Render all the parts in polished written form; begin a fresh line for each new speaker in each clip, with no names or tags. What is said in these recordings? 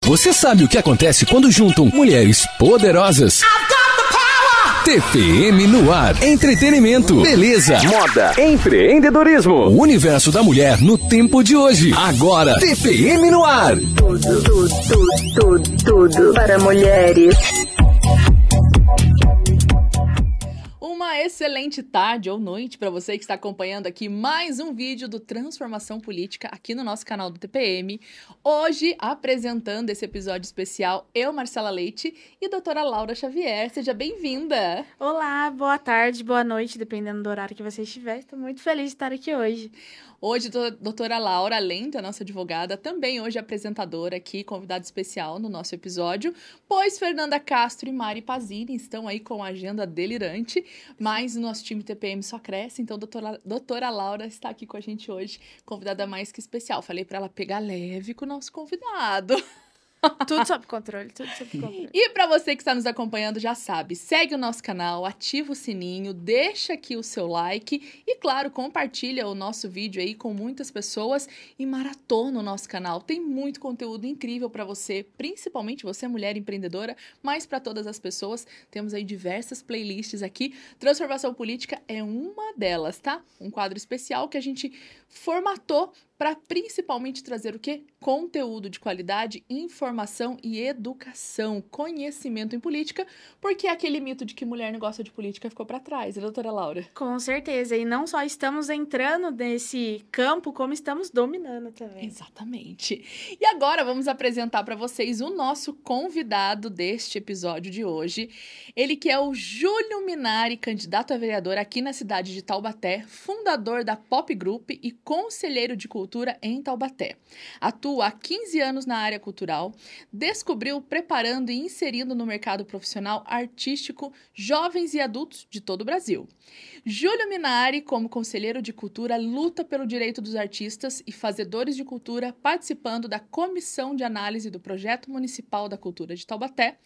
Você sabe o que acontece quando juntam mulheres poderosas? TPM no ar. Entretenimento, beleza, moda, empreendedorismo. O universo da mulher no tempo de hoje. Agora, TPM no ar.
Tudo para mulheres.
Uma excelente tarde ou noite para você que está acompanhando aqui mais um vídeo do Transformação Política aqui no nosso canal do TPM. Hoje, apresentando esse episódio especial, eu, Marcela Leite, e a doutora Laura Xavier. Seja bem-vinda!
Olá, boa tarde, boa noite, dependendo do horário que você estiver. Estou muito feliz de estar aqui hoje.
Hoje, a doutora Laura, além da nossa advogada, também hoje apresentadora aqui, convidada especial no nosso episódio, pois Fernanda Castro e Mari Pazini estão aí com a agenda delirante, mas o nosso time TPM só cresce, então doutora Laura está aqui com a gente hoje, convidada mais que especial. Falei para ela pegar leve com o nosso convidado.
Tudo sob controle, tudo sob controle.
E para você que está nos acompanhando, já sabe, segue o nosso canal, ativa o sininho, deixa aqui o seu like e, claro, compartilha o nosso vídeo aí com muitas pessoas e maratona o nosso canal. Tem muito conteúdo incrível para você, principalmente você, mulher empreendedora, mas para todas as pessoas. Temos aí diversas playlists aqui. Transformação Política é uma delas, tá? Um quadro especial que a gente formatou para principalmente trazer o quê? Conteúdo de qualidade, informação e educação, conhecimento em política, porque aquele mito de que mulher não gosta de política ficou para trás, né, doutora Laura?
Com certeza, e não só estamos entrando nesse campo, como estamos dominando também.
Exatamente. E agora vamos apresentar para vocês o nosso convidado deste episódio de hoje. Ele que é o Júlio Minari, candidato a vereador aqui na cidade de Taubaté, fundador da Pop Group e conselheiro de cultura em Taubaté. Atua há 15 anos na área cultural, descobriu preparando e inserindo no mercado profissional artístico jovens e adultos de todo o Brasil. Júlio Minari, como conselheiro de cultura, luta pelo direito dos artistas e fazedores de cultura, participando da Comissão de Análise do Projeto Municipal da Cultura de Taubaté,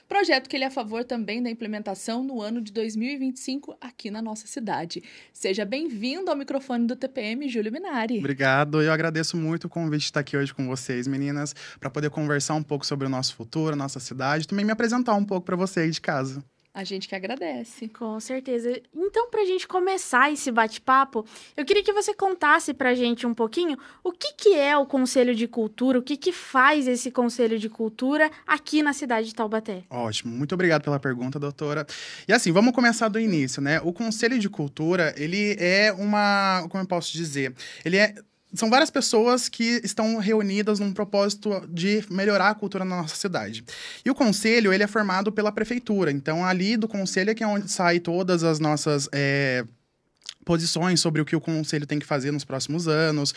projeto que ele é a favor também da implementação no ano de 2025 aqui na nossa cidade. Seja bem-vindo ao microfone do TPM, Júlio Minari.
Obrigado, eu agradeço muito o convite de estar aqui hoje com vocês, meninas, para poder conversar um pouco sobre o nosso futuro, nossa cidade, também me apresentar um pouco para vocês de casa.
A gente que agradece.
Com certeza. Então, pra gente começar esse bate-papo, eu queria que você contasse pra gente um pouquinho o que é o Conselho de Cultura, o que faz esse Conselho de Cultura aqui na cidade de Taubaté.
Ótimo, muito obrigado pela pergunta, doutora. E assim, vamos começar do início, né? O Conselho de Cultura, ele é como eu posso dizer, são várias pessoas que estão reunidas num propósito de melhorar a cultura na nossa cidade. E o conselho, ele é formado pela prefeitura. Então, ali do conselho é que é onde saem todas as nossas posições sobre o que o conselho tem que fazer nos próximos anos,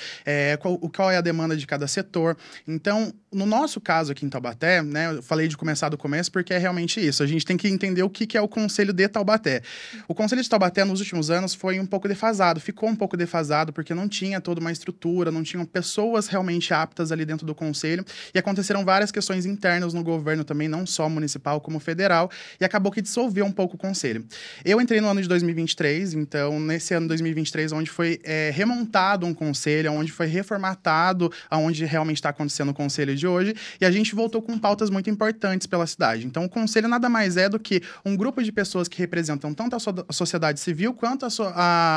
qual é a demanda de cada setor. Então, no nosso caso aqui em Taubaté, né, eu falei de começar do começo porque é realmente isso. A gente tem que entender o que é o Conselho de Taubaté. O Conselho de Taubaté, nos últimos anos, foi um pouco defasado. Ficou um pouco defasado porque não tinha toda uma estrutura, não tinham pessoas realmente aptas ali dentro do Conselho. E aconteceram várias questões internas no governo também, não só municipal como federal, e acabou que dissolveu um pouco o Conselho. Eu entrei no ano de 2023, então, nesse ano de 2023, onde foi remontado um conselho, onde foi reformatado, onde realmente está acontecendo o conselho de hoje, e a gente voltou com pautas muito importantes pela cidade. Então, o conselho nada mais é do que um grupo de pessoas que representam tanto a sociedade civil quanto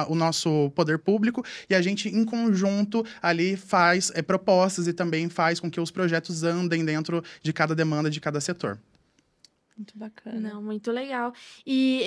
o nosso poder público, e a gente, em conjunto, ali faz propostas e também faz com que os projetos andem dentro de cada demanda de cada setor.
Muito bacana.
Não, muito legal. E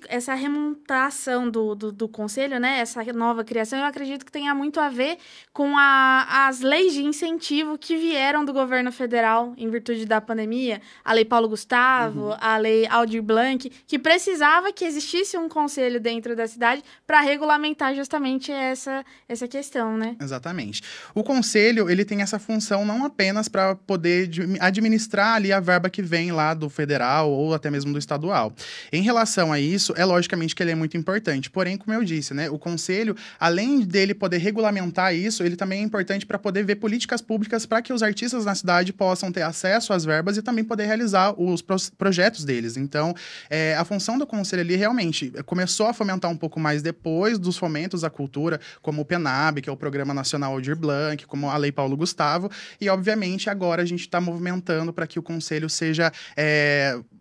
essa remontação do conselho, né? Essa nova criação, eu acredito que tenha muito a ver com as leis de incentivo que vieram do governo federal em virtude da pandemia. A Lei Paulo Gustavo, a Lei Aldir Blanc, que precisava que existisse um conselho dentro da cidade para regulamentar justamente essa questão, né?
Exatamente. O conselho, ele tem essa função não apenas para poder administrar ali a verba que vem lá do federal, federal ou até mesmo do estadual. Em relação a isso, é logicamente que ele é muito importante. Porém, como eu disse, né, o conselho, além dele poder regulamentar isso, ele também é importante para poder ver políticas públicas para que os artistas na cidade possam ter acesso às verbas e também poder realizar os projetos deles. Então, a função do conselho ali realmente começou a fomentar um pouco mais depois dos fomentos à cultura, como o PNAB, que é o Programa Nacional Aldir Blanc, como a Lei Paulo Gustavo, e obviamente agora a gente está movimentando para que o conselho seja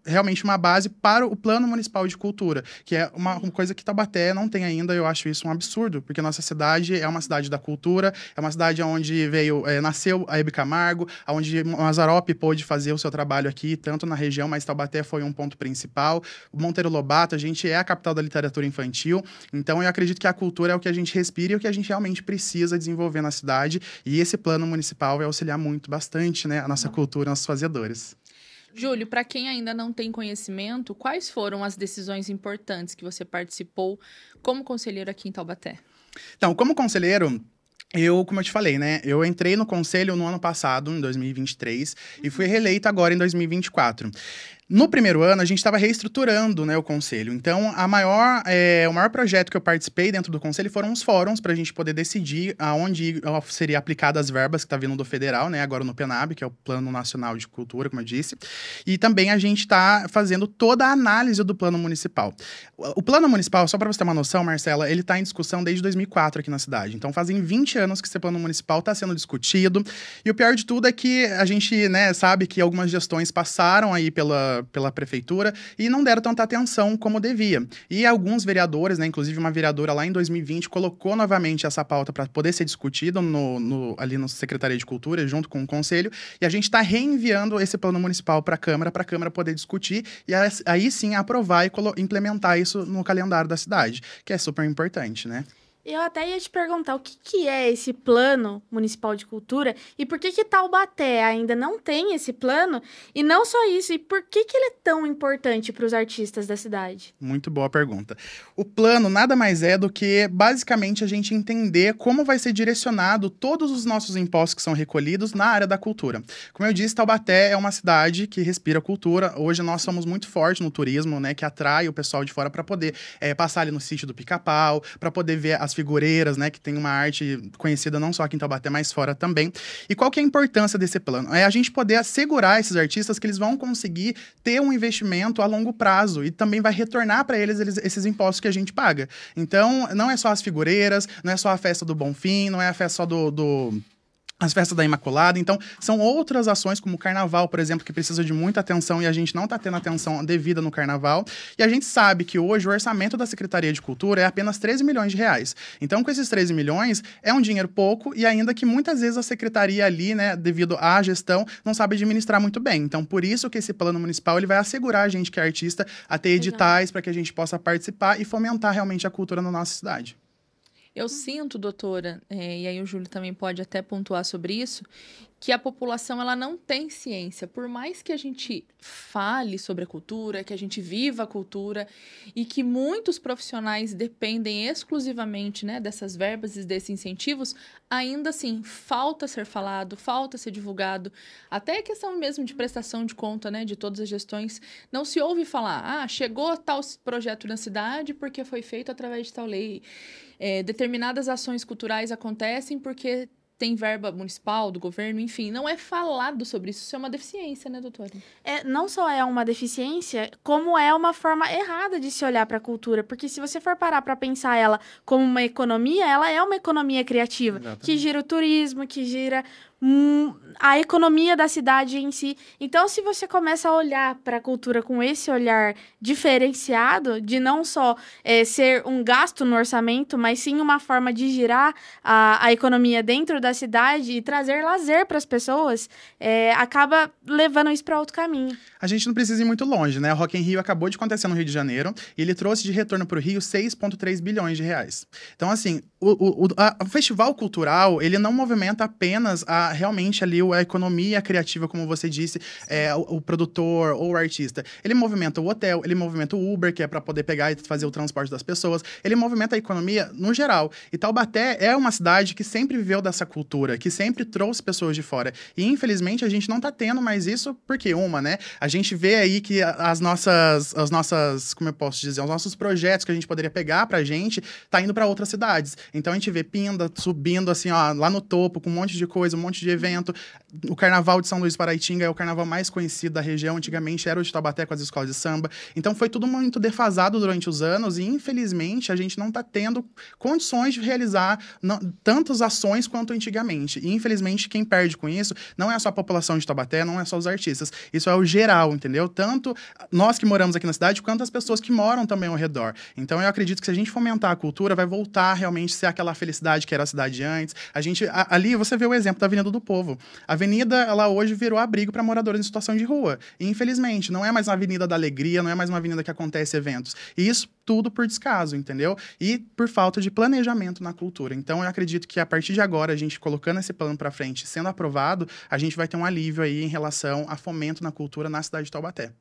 realmente uma base para o Plano Municipal de Cultura, que é uma coisa que Taubaté não tem ainda. Eu acho isso um absurdo, porque nossa cidade é uma cidade da cultura, é uma cidade onde nasceu a Hebe Camargo, onde Mazzaropi pôde fazer o seu trabalho aqui, tanto na região, mas Taubaté foi um ponto principal. O Monteiro Lobato, a gente é a capital da literatura infantil, então eu acredito que a cultura é o que a gente respira e o que a gente realmente precisa desenvolver na cidade, e esse plano municipal vai auxiliar muito, bastante, né, a nossa cultura, nossos fazedores.
Júlio, para quem ainda não tem conhecimento, quais foram as decisões importantes que você participou como conselheiro aqui em Taubaté?
Então, como conselheiro, como eu te falei, né, eu entrei no conselho no ano passado, em 2023, e fui reeleito agora em 2024. No primeiro ano, a gente estava reestruturando, né, o conselho. Então, o maior projeto que eu participei dentro do conselho foram os fóruns, para a gente poder decidir aonde seria aplicada as verbas que está vindo do federal, né, agora no PNAB, que é o Plano Nacional de Cultura, como eu disse. E também a gente está fazendo toda a análise do plano municipal. O plano municipal, só para você ter uma noção, Marcela, ele está em discussão desde 2004 aqui na cidade. Então, fazem 20 anos que esse plano municipal está sendo discutido. E o pior de tudo é que a gente, né, sabe que algumas gestões passaram aí pela prefeitura e não deram tanta atenção como devia. E alguns vereadores, né, inclusive uma vereadora lá em 2020, colocou novamente essa pauta para poder ser discutida ali na Secretaria de Cultura, junto com o Conselho, e a gente está reenviando esse plano municipal para a Câmara poder discutir e aí sim aprovar e implementar isso no calendário da cidade, que é super importante, né?
Eu até ia te perguntar o que é esse plano municipal de cultura e por que Taubaté ainda não tem esse plano, e não só isso, e por que ele é tão importante para os artistas da cidade?
Muito boa pergunta. O plano nada mais é do que, basicamente, a gente entender como vai ser direcionado todos os nossos impostos que são recolhidos na área da cultura. Como eu disse, Taubaté é uma cidade que respira cultura. Hoje nós somos muito fortes no turismo, né, que atrai o pessoal de fora para poder passar ali no sítio do Pica-Pau, para poder ver as figureiras, né, que tem uma arte conhecida não só aqui em Taubaté, mas fora também. E qual que é a importância desse plano? É a gente poder assegurar esses artistas que eles vão conseguir ter um investimento a longo prazo e também vai retornar para eles esses impostos que a gente paga. Então, não é só as figureiras, não é só a festa do Bonfim, não é a festa só as festas da Imaculada. Então, são outras ações, como o Carnaval, por exemplo, que precisa de muita atenção e a gente não está tendo atenção devida no Carnaval. E a gente sabe que hoje o orçamento da Secretaria de Cultura é apenas 13 milhões de reais. Então, com esses 13 milhões, é um dinheiro pouco e ainda que muitas vezes a Secretaria ali, né, devido à gestão, não sabe administrar muito bem. Então, por isso que esse plano municipal ele vai assegurar a gente que é artista a ter editais para que a gente possa participar e fomentar realmente a cultura na nossa cidade.
Eu sinto, doutora, e aí o Júlio também pode até pontuar sobre isso, que a população ela não tem ciência. Por mais que a gente fale sobre a cultura, que a gente viva a cultura e que muitos profissionais dependem exclusivamente, né, dessas verbas e desses incentivos, ainda assim, falta ser falado, falta ser divulgado. Até a questão mesmo de prestação de conta, né, de todas as gestões, não se ouve falar, chegou tal projeto na cidade porque foi feito através de tal lei. Determinadas ações culturais acontecem porque tem verba municipal, do governo, enfim, não é falado sobre isso. Isso é uma deficiência, né, doutora?
Não só é uma deficiência, como é uma forma errada de se olhar para a cultura, porque se você for parar para pensar ela como uma economia, ela é uma economia criativa, exatamente, que gira o turismo, que gira a economia da cidade em si. Então, se você começa a olhar para a cultura com esse olhar diferenciado, de não só ser um gasto no orçamento, mas sim uma forma de girar a economia dentro da cidade e trazer lazer para as pessoas, acaba levando isso para outro caminho.
A gente não precisa ir muito longe, né? O Rock in Rio acabou de acontecer no Rio de Janeiro e ele trouxe de retorno para o Rio 6,3 bilhões de reais. Então, assim, o festival cultural, ele não movimenta apenas a fomentar realmente ali a economia criativa, como você disse, o produtor ou o artista. Ele movimenta o hotel, ele movimenta o Uber, que é para poder pegar e fazer o transporte das pessoas. Ele movimenta a economia no geral. E Taubaté é uma cidade que sempre viveu dessa cultura, que sempre trouxe pessoas de fora. E, infelizmente, a gente não tá tendo mais isso, porque né? A gente vê aí que as nossas, como eu posso dizer, os nossos projetos que a gente poderia pegar pra gente, tá indo pra outras cidades. Então, a gente vê Pinda subindo, assim, ó, lá no topo, com um monte de coisa, um monte de evento. O Carnaval de São Luís Paraitinga é o carnaval mais conhecido da região. Antigamente era o de Taubaté com as escolas de samba. Então, foi tudo muito defasado durante os anos e, infelizmente, a gente não tá tendo condições de realizar tantas ações quanto antigamente. E, infelizmente, quem perde com isso não é só a população de Taubaté, não é só os artistas. Isso é o geral, entendeu? Tanto nós que moramos aqui na cidade, quanto as pessoas que moram também ao redor. Então, eu acredito que se a gente fomentar a cultura, vai voltar realmente a ser aquela felicidade que era a cidade antes. Ali, você vê o exemplo da Avenida do Povo. A avenida, ela hoje virou abrigo para moradores em situação de rua. E, infelizmente, não é mais uma avenida da alegria, não é mais uma avenida que acontece eventos. E isso tudo por descaso, entendeu? E por falta de planejamento na cultura. Então, eu acredito que a partir de agora, a gente colocando esse plano para frente, sendo aprovado, a gente vai ter um alívio aí em relação a fomento na cultura na cidade de Taubaté.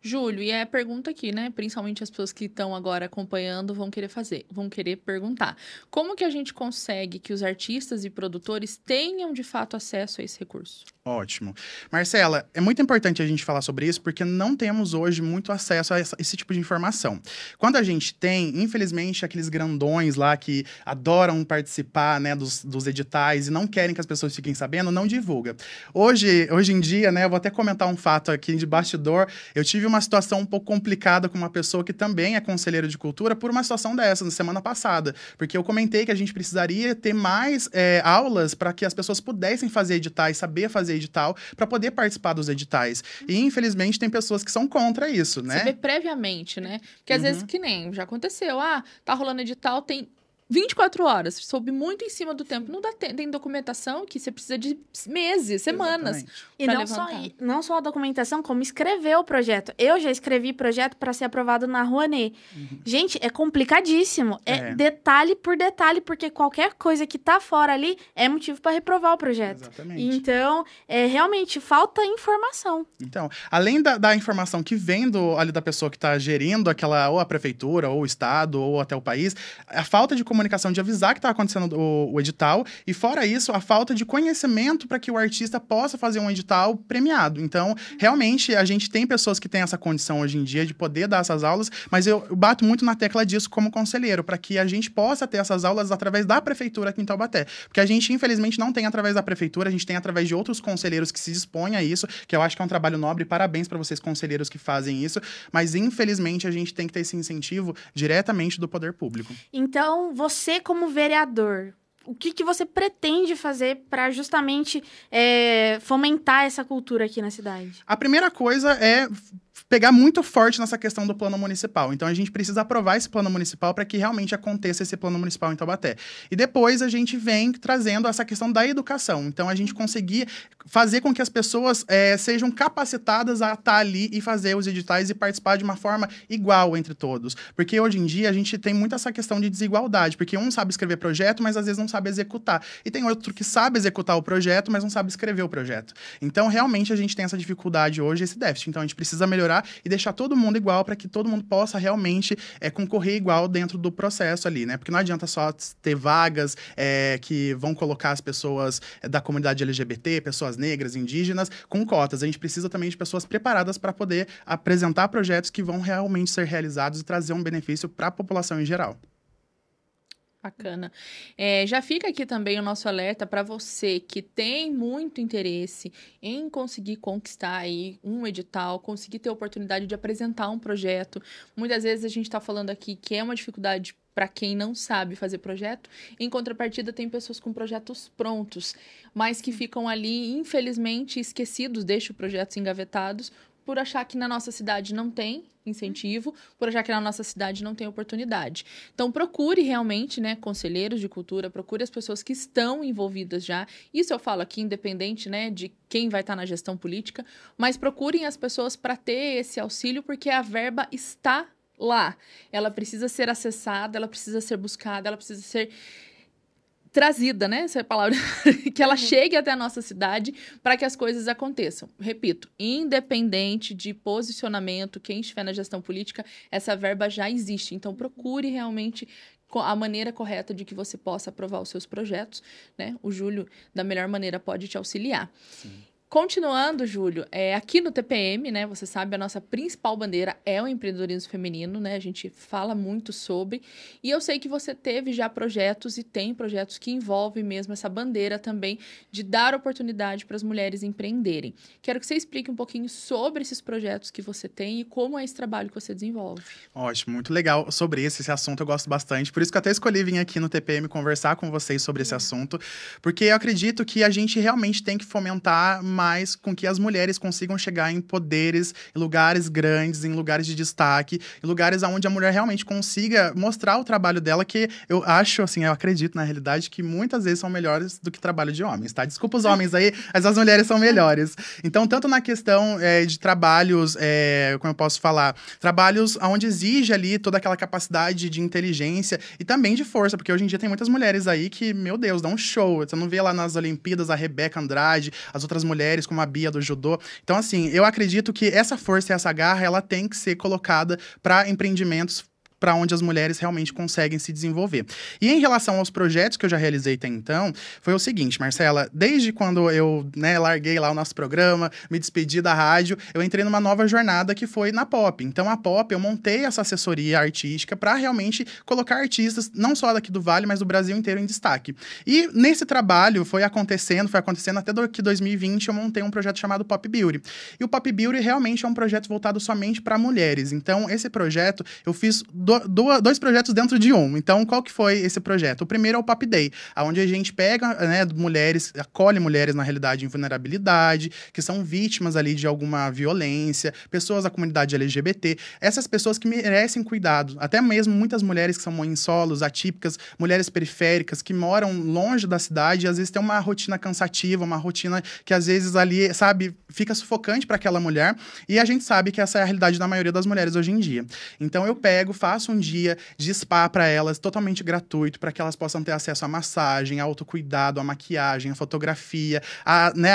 Júlio, e a pergunta aqui, né? Principalmente as pessoas que estão agora acompanhando vão querer perguntar. Como que a gente consegue que os artistas e produtores tenham, de fato, acesso a esse recurso?
Ótimo. Marcela, é muito importante a gente falar sobre isso, porque não temos hoje muito acesso a esse tipo de informação. Quando a gente tem, infelizmente, aqueles grandões lá que adoram participar, né, dos editais e não querem que as pessoas fiquem sabendo, não divulga. Hoje em dia, né, eu vou até comentar um fato aqui de bastidor. Eu tive uma situação um pouco complicada com uma pessoa que também é conselheiro de cultura por uma situação dessa, na semana passada. Porque eu comentei que a gente precisaria ter mais aulas para que as pessoas pudessem fazer editais, saber fazer edital, para poder participar dos editais. E, infelizmente, tem pessoas que são contra isso, né?
Você vê previamente, né? Porque, às vezes, que nem já aconteceu. Tá rolando edital, tem 24 horas, soube muito em cima do tempo. Não dá tem documentação que você precisa de meses, semanas.
E não só a documentação, como escrever o projeto. Eu já escrevi projeto para ser aprovado na Rouanet. Gente, é complicadíssimo. É detalhe por detalhe, porque qualquer coisa que tá fora ali é motivo para reprovar o projeto.
Exatamente.
Então, realmente falta informação.
Então, além da informação que vem ali da pessoa que está gerindo ou a prefeitura, ou o estado, ou até o país, a falta de comunicação de avisar que está acontecendo o edital, e fora isso, a falta de conhecimento para que o artista possa fazer um edital premiado. Então, realmente, a gente tem pessoas que têm essa condição hoje em dia de poder dar essas aulas, mas eu bato muito na tecla disso como conselheiro, para que a gente possa ter essas aulas através da prefeitura aqui em Taubaté. Porque a gente, infelizmente, não tem através da prefeitura, a gente tem através de outros conselheiros que se dispõem a isso, que eu acho que é um trabalho nobre, parabéns para vocês, conselheiros que fazem isso, mas, infelizmente, a gente tem que ter esse incentivo diretamente do poder público.
Então, você como vereador, o que você pretende fazer para justamente fomentar essa cultura aqui na cidade?
A primeira coisa é pegar muito forte nessa questão do plano municipal. Então, a gente precisa aprovar esse plano municipal para que realmente aconteça esse plano municipal em Taubaté. E depois a gente vem trazendo essa questão da educação. Então, a gente conseguir fazer com que as pessoas sejam capacitadas a estar ali e fazer os editais e participar de uma forma igual entre todos. Porque hoje em dia a gente tem muito essa questão de desigualdade, porque um sabe escrever projeto, mas às vezes não sabe executar. E tem outro que sabe executar o projeto, mas não sabe escrever o projeto. Então, realmente, a gente tem essa dificuldade hoje, esse déficit. Então, a gente precisa melhorar e deixar todo mundo igual para que todo mundo possa realmente concorrer igual dentro do processo ali, né? Porque não adianta só ter vagas que vão colocar as pessoas da comunidade LGBT, pessoas negras, indígenas, com cotas. A gente precisa também de pessoas preparadas para poder apresentar projetos que vão realmente ser realizados e trazer um benefício para a população em geral.
Bacana. Já fica aqui também o nosso alerta para você que tem muito interesse em conseguir conquistar aí um edital, conseguir ter a oportunidade de apresentar um projeto. Muitas vezes a gente está falando aqui que é uma dificuldade para quem não sabe fazer projeto. Em contrapartida, tem pessoas com projetos prontos, mas que ficam ali, infelizmente, esquecidos, deixam projetos engavetados, por achar que na nossa cidade não tem incentivo, por achar que na nossa cidade não tem oportunidade. Então, procure realmente, né, conselheiros de cultura, procure as pessoas que estão envolvidas já. Isso eu falo aqui, independente, né, de quem vai estar na gestão política, mas procurem as pessoas para ter esse auxílio, porque a verba está lá. Ela precisa ser acessada, ela precisa ser buscada, ela precisa ser trazida, né? Essa é a palavra. Que ela chegue até a nossa cidade para que as coisas aconteçam. Repito, independente de posicionamento, quem estiver na gestão política, essa verba já existe. Então, procure realmente a maneira correta de que você possa aprovar os seus projetos, né? O Júlio, da melhor maneira, pode te auxiliar. Sim. Continuando, Júlio, aqui no TPM, né, você sabe, a nossa principal bandeira é o empreendedorismo feminino, né, a gente fala muito sobre, e eu sei que você teve já projetos e tem projetos que envolvem mesmo essa bandeira também de dar oportunidade para as mulheres empreenderem. Quero que você explique um pouquinho sobre esses projetos que você tem e como é esse trabalho que você desenvolve.
Ótimo, muito legal sobre esse assunto, eu gosto bastante, por isso que eu até escolhi vir aqui no TPM conversar com vocês sobre esse assunto, porque eu acredito que a gente realmente tem que fomentar mais com que as mulheres consigam chegar em poderes, em lugares grandes, em lugares de destaque, em lugares onde a mulher realmente consiga mostrar o trabalho dela, que eu acho, assim, eu acredito na realidade que muitas vezes são melhores do que trabalho de homens, tá? Desculpa os homens aí, mas as mulheres são melhores. Então, tanto na questão de trabalhos, como eu posso falar, trabalhos onde exige ali toda aquela capacidade de inteligência e também de força, porque hoje em dia tem muitas mulheres aí que, meu Deus, dão um show. Você não vê lá nas Olimpíadas a Rebeca Andrade, as outras mulheres como a Bia do judô. Então, assim, eu acredito que essa força e essa garra, ela tem que ser colocada para empreendimentos para onde as mulheres realmente conseguem se desenvolver. E em relação aos projetos que eu já realizei até então, foi o seguinte, Marcela, desde quando eu larguei lá o nosso programa, me despedi da rádio, eu entrei numa nova jornada que foi na Pop. Então, a Pop, eu montei essa assessoria artística para realmente colocar artistas, não só daqui do Vale, mas do Brasil inteiro em destaque. E nesse trabalho foi acontecendo até que 2020 eu montei um projeto chamado Pop Beauty. E o Pop Beauty realmente é um projeto voltado somente para mulheres. Então, esse projeto, eu fiz dois projetos dentro de um. Então, qual que foi esse projeto? O primeiro é o Pop Day, onde a gente pega, mulheres, acolhe mulheres, na realidade, em vulnerabilidade, que são vítimas ali de alguma violência, pessoas da comunidade LGBT, essas pessoas que merecem cuidado, até mesmo muitas mulheres que são mães solos, atípicas, mulheres periféricas, que moram longe da cidade e às vezes tem uma rotina cansativa, uma rotina que às vezes ali, sabe, fica sufocante para aquela mulher, e a gente sabe que essa é a realidade da maioria das mulheres hoje em dia. Então, eu faço um dia de spa para elas, totalmente gratuito, para que elas possam ter acesso à massagem, a autocuidado, à maquiagem, à fotografia,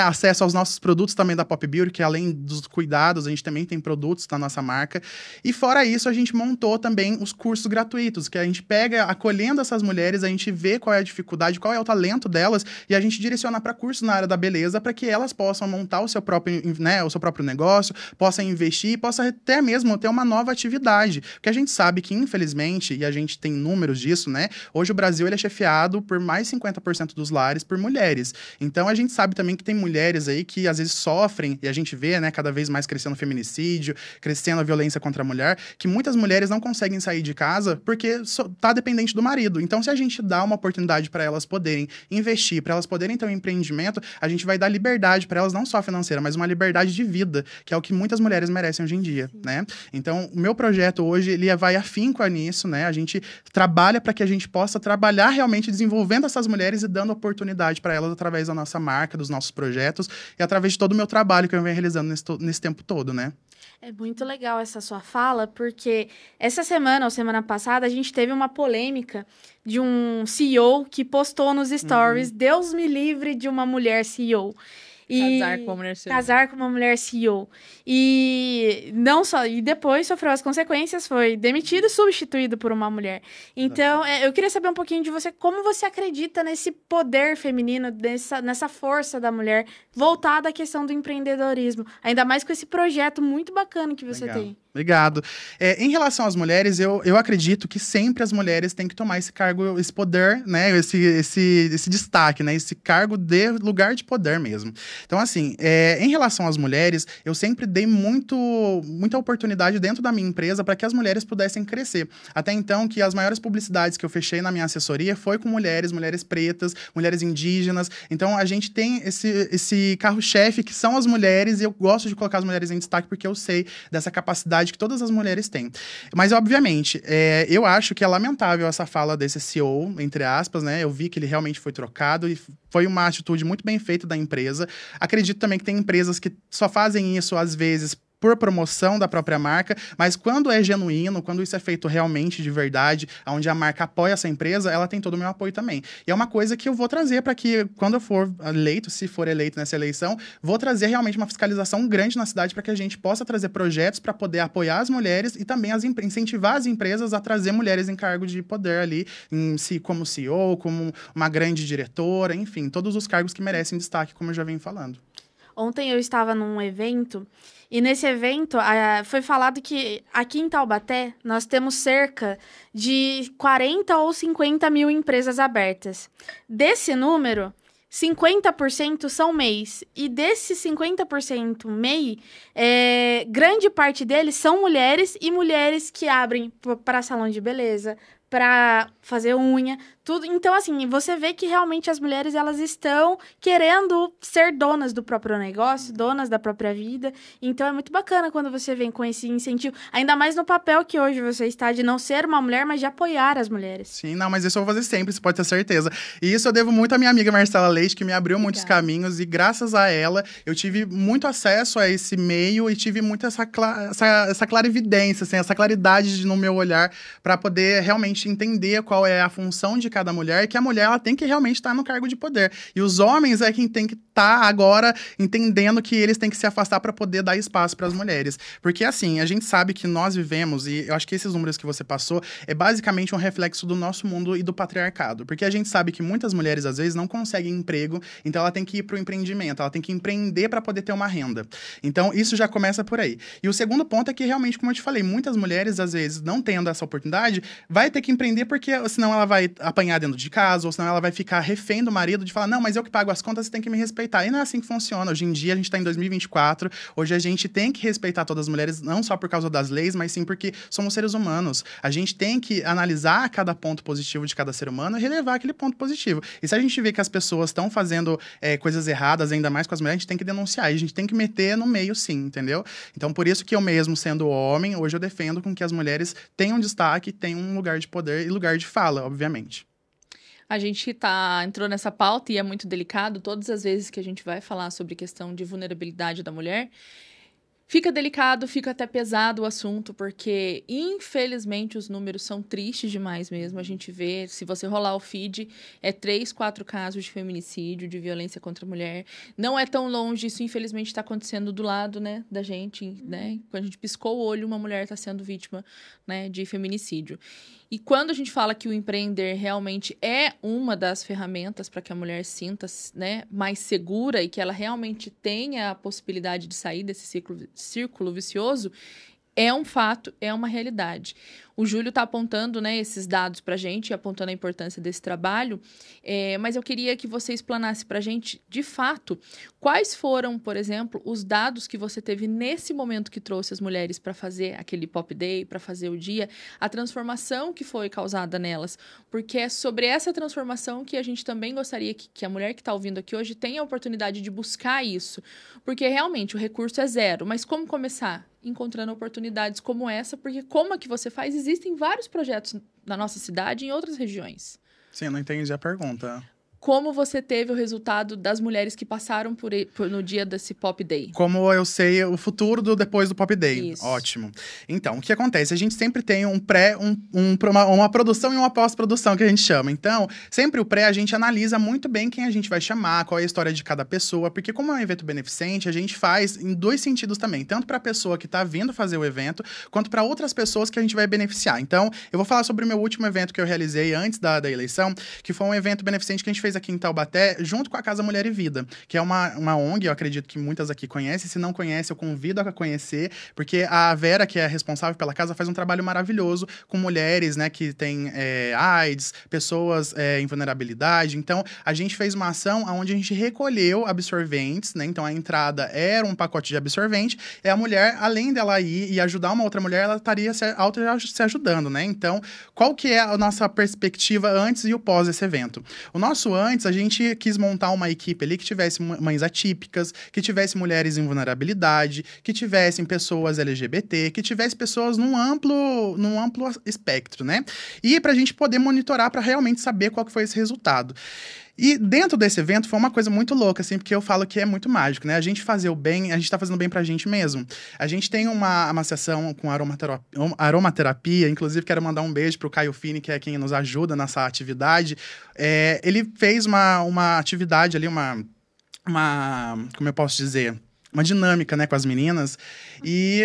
acesso aos nossos produtos também da Pop Beauty, que além dos cuidados, a gente também tem produtos da nossa marca. E fora isso, a gente montou também os cursos gratuitos, que a gente pega, acolhendo essas mulheres, a gente vê qual é a dificuldade, qual é o talento delas, e a gente direciona para cursos na área da beleza, para que elas possam montar o seu próprio negócio, possam investir, possam até mesmo ter uma nova atividade. Porque a gente sabe que, infelizmente, e a gente tem números disso, né? Hoje o Brasil ele é chefiado por mais 50% dos lares por mulheres. Então, a gente sabe também que tem mulheres aí que às vezes sofrem, e a gente vê, né, cada vez mais crescendo o feminicídio, crescendo a violência contra a mulher, que muitas mulheres não conseguem sair de casa porque tá dependente do marido. Então, se a gente dá uma oportunidade para elas poderem investir, para elas poderem ter um empreendimento, a gente vai dar liberdade para elas, não só financeira, mas uma liberdade de vida, que é o que muitas mulheres merecem hoje em dia, né? Então, o meu projeto hoje, ele vai afinco nisso, né? A gente trabalha para que a gente possa trabalhar realmente desenvolvendo essas mulheres e dando oportunidade para elas através da nossa marca, dos nossos projetos e através de todo o meu trabalho que eu venho realizando nesse tempo todo, né?
É muito legal essa sua fala, porque essa semana ou semana passada a gente teve uma polêmica de um CEO que postou nos stories, Deus me livre de uma mulher CEO.
Casar com uma mulher CEO.
Casar com uma mulher CEO. E não só... E depois sofreu as consequências, foi demitido e substituído por uma mulher. Então, eu queria saber um pouquinho de você, como você acredita nesse poder feminino, nessa força da mulher, voltada à questão do empreendedorismo. Ainda mais com esse projeto muito bacana que você tem.
Obrigado. Em relação às mulheres, eu acredito que sempre as mulheres têm que tomar esse cargo, esse poder, né? Esse destaque, né? Esse cargo de lugar de poder mesmo. Então, assim, em relação às mulheres, eu sempre dei muita oportunidade dentro da minha empresa para que as mulheres pudessem crescer. Até então, que as maiores publicidades que eu fechei na minha assessoria foi com mulheres pretas, mulheres indígenas. Então, a gente tem esse carro-chefe que são as mulheres, e eu gosto de colocar as mulheres em destaque porque eu sei dessa capacidade que todas as mulheres têm. Mas, obviamente, eu acho que é lamentável essa fala desse CEO, entre aspas, né? Eu vi que ele realmente foi trocado e foi uma atitude muito bem feita da empresa. Acredito também que tem empresas que só fazem isso, às vezes, por promoção da própria marca, mas quando é genuíno, quando isso é feito realmente de verdade, onde a marca apoia essa empresa, ela tem todo o meu apoio também. E é uma coisa que eu vou trazer para que, quando eu for eleito, se for eleito nessa eleição, vou trazer realmente uma fiscalização grande na cidade para que a gente possa trazer projetos para poder apoiar as mulheres e também incentivar as empresas a trazer mulheres em cargo de poder ali, como CEO, como uma grande diretora, enfim, todos os cargos que merecem destaque, como eu já venho falando.
Ontem eu estava num evento e nesse evento foi falado que aqui em Taubaté nós temos cerca de 40 ou 50 mil empresas abertas. Desse número, 50% são MEIs. E desses 50% MEI, grande parte deles são mulheres e mulheres que abrem para salão de beleza, para fazer unha, tudo. Então, assim, você vê que realmente as mulheres, elas estão querendo ser donas do próprio negócio, donas da própria vida. Então, é muito bacana quando você vem com esse incentivo, ainda mais no papel que hoje você está de não ser uma mulher, mas de apoiar as mulheres.
Sim, não, mas isso eu vou fazer sempre, você pode ter certeza. E isso eu devo muito à minha amiga Marcela Leite, que me abriu muitos caminhos, e graças a ela, eu tive muito acesso a esse meio e tive muito essa clarividência, assim, essa claridade no meu olhar, para poder realmente entender qual é a função de cada mulher, e que a mulher, ela tem que realmente estar no cargo de poder. E os homens é quem tem que estar agora entendendo que eles têm que se afastar para poder dar espaço para as mulheres. Porque, assim, a gente sabe que nós vivemos, e eu acho que esses números que você passou é basicamente um reflexo do nosso mundo e do patriarcado. Porque a gente sabe que muitas mulheres, às vezes, não conseguem emprego, então ela tem que ir para o empreendimento, ela tem que empreender para poder ter uma renda. Então, isso já começa por aí. E o segundo ponto é que, realmente, como eu te falei, muitas mulheres, às vezes, não tendo essa oportunidade, vai ter que empreender porque senão ela vai apanhar dentro de casa, ou senão ela vai ficar refém do marido de falar, não, mas eu que pago as contas, você tem que me respeitar. E não é assim que funciona. Hoje em dia, a gente tá em 2024, hoje a gente tem que respeitar todas as mulheres, não só por causa das leis, mas sim porque somos seres humanos. A gente tem que analisar cada ponto positivo de cada ser humano e relevar aquele ponto positivo. E se a gente vê que as pessoas estão fazendo coisas erradas, ainda mais com as mulheres, a gente tem que denunciar. E a gente tem que meter no meio, sim, entendeu? Então, por isso que eu mesmo, sendo homem, hoje eu defendo com que as mulheres tenham destaque, tenham um lugar de poder e lugar de fala, obviamente.
A gente entrou nessa pauta e é muito delicado. Todas as vezes que a gente vai falar sobre questão de vulnerabilidade da mulher, fica delicado, fica até pesado o assunto, porque, infelizmente, os números são tristes demais mesmo. A gente vê, se você rolar o feed, 3, 4 casos de feminicídio, de violência contra a mulher. Não é tão longe, isso infelizmente está acontecendo do lado, né, da gente, né? Quando a gente piscou o olho, uma mulher está sendo vítima, né, de feminicídio. E quando a gente fala que o empreender realmente é uma das ferramentas para que a mulher sinta, né, mais segura e que ela realmente tenha a possibilidade de sair desse círculo vicioso, é um fato, é uma realidade. O Júlio está apontando, né, esses dados para a gente, apontando a importância desse trabalho, mas eu queria que você explanasse para a gente, de fato, quais foram, por exemplo, os dados que você teve nesse momento que trouxe as mulheres para fazer aquele Pop Day, para fazer o dia, a transformação que foi causada nelas, porque é sobre essa transformação que a gente também gostaria que a mulher que está ouvindo aqui hoje tenha a oportunidade de buscar isso, porque realmente o recurso é zero, mas como começar? Encontrando oportunidades como essa, porque como é que você faz? Existem vários projetos na nossa cidade e em outras regiões.
Sim, eu não entendi a pergunta.
Como você teve o resultado das mulheres que passaram no dia desse Pop Day?
Como eu sei o futuro depois do Pop Day.
Isso.
Ótimo. Então, o que acontece? A gente sempre tem uma produção e uma pós-produção que a gente chama. Então, sempre o pré, a gente analisa muito bem quem a gente vai chamar, qual é a história de cada pessoa, porque como é um evento beneficente, a gente faz em 2 sentidos também. Tanto para a pessoa que está vindo fazer o evento, quanto para outras pessoas que a gente vai beneficiar. Então, eu vou falar sobre o meu último evento que eu realizei antes da eleição, que foi um evento beneficente que a gente fez aqui em Taubaté, junto com a Casa Mulher e Vida, que é uma ONG, eu acredito que muitas aqui conhecem. Se não conhece, eu convido a conhecer, porque a Vera, que é responsável pela casa, faz um trabalho maravilhoso com mulheres, né, que têm AIDS, pessoas em vulnerabilidade. Então, a gente fez uma ação onde a gente recolheu absorventes, né, então a entrada era um pacote de absorvente, e a mulher, além dela ir e ajudar uma outra mulher, ela estaria se ajudando, né? Então, qual que é a nossa perspectiva antes e o pós desse evento? O nosso antes, a gente quis montar uma equipe ali que tivesse mães atípicas, que tivesse mulheres em vulnerabilidade, que tivessem pessoas LGBT, que tivesse pessoas num amplo espectro, né? E pra gente poder monitorar para realmente saber qual que foi esse resultado. E dentro desse evento foi uma coisa muito louca, assim, porque eu falo que é muito mágico, né? A gente fazer o bem, a gente tá fazendo bem pra gente mesmo. A gente tem uma sessão com aromaterapia, inclusive quero mandar um beijo pro Caio Fini, que é quem nos ajuda nessa atividade. Ele fez uma atividade ali, como eu posso dizer? Uma dinâmica, né, com as meninas. E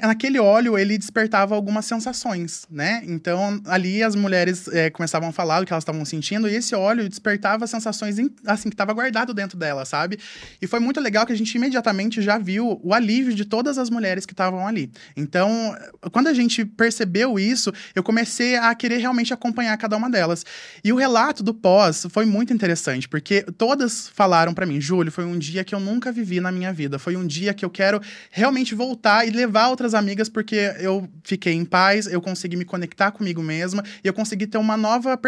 naquele óleo, ele despertava algumas sensações, né? Então, ali as mulheres começavam a falar o que elas estavam sentindo, e esse óleo despertava sensações, assim, que estava guardado dentro dela, sabe? E foi muito legal que a gente imediatamente já viu o alívio de todas as mulheres que estavam ali. Então, quando a gente percebeu isso, eu comecei a querer realmente acompanhar cada uma delas. E o relato do pós foi muito interessante, porque todas falaram pra mim, Júlio, foi um dia que eu nunca vivi na minha vida, foi um dia que eu quero realmente voltar e levar outras amigas, porque eu fiquei em paz, eu consegui me conectar comigo mesma e eu consegui ter uma nova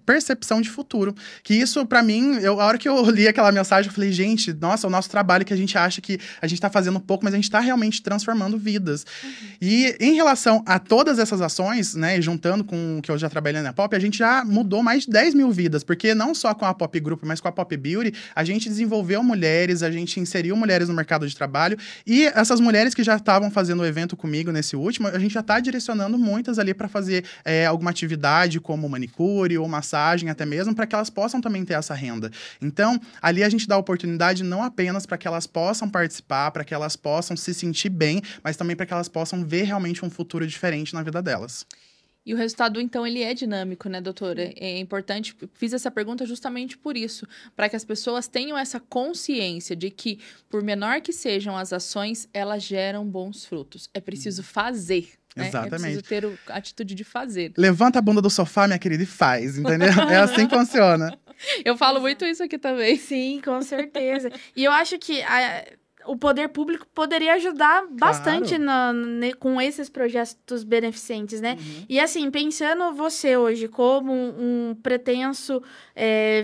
percepção de futuro. Que isso, pra mim, a hora que eu li aquela mensagem, eu falei, gente, nossa, o nosso trabalho que a gente acha que a gente tá fazendo pouco, mas a gente tá realmente transformando vidas. E em relação a todas essas ações, né, juntando com o que eu já trabalhei na Pop, a gente já mudou mais de 10 mil vidas, porque não só com a Pop Group, mas com a Pop Beauty, a gente desenvolveu mulheres, a gente inseriu mulheres no mercado de trabalho, e essas mulheres que já estavam fazendo o evento comigo nesse último, a gente já está direcionando muitas ali para fazer alguma atividade como manicure ou massagem até mesmo, para que elas possam também ter essa renda. Então, ali a gente dá oportunidade não apenas para que elas possam participar, para que elas possam se sentir bem, mas também para que elas possam ver realmente um futuro diferente na vida delas.
E o resultado, então, ele é dinâmico, né, doutora? É importante, fiz essa pergunta justamente por isso, para que as pessoas tenham essa consciência de que, por menor que sejam as ações, elas geram bons frutos. É preciso fazer, né?
Exatamente.
É preciso ter a atitude de fazer.
Levanta a bunda do sofá, minha querida, e faz, entendeu? É assim que funciona.
Eu falo muito isso aqui também.
Sim, com certeza. E eu acho que o poder público poderia ajudar bastante com esses projetos beneficentes, né?
Uhum.
E assim, pensando você hoje como um pretenso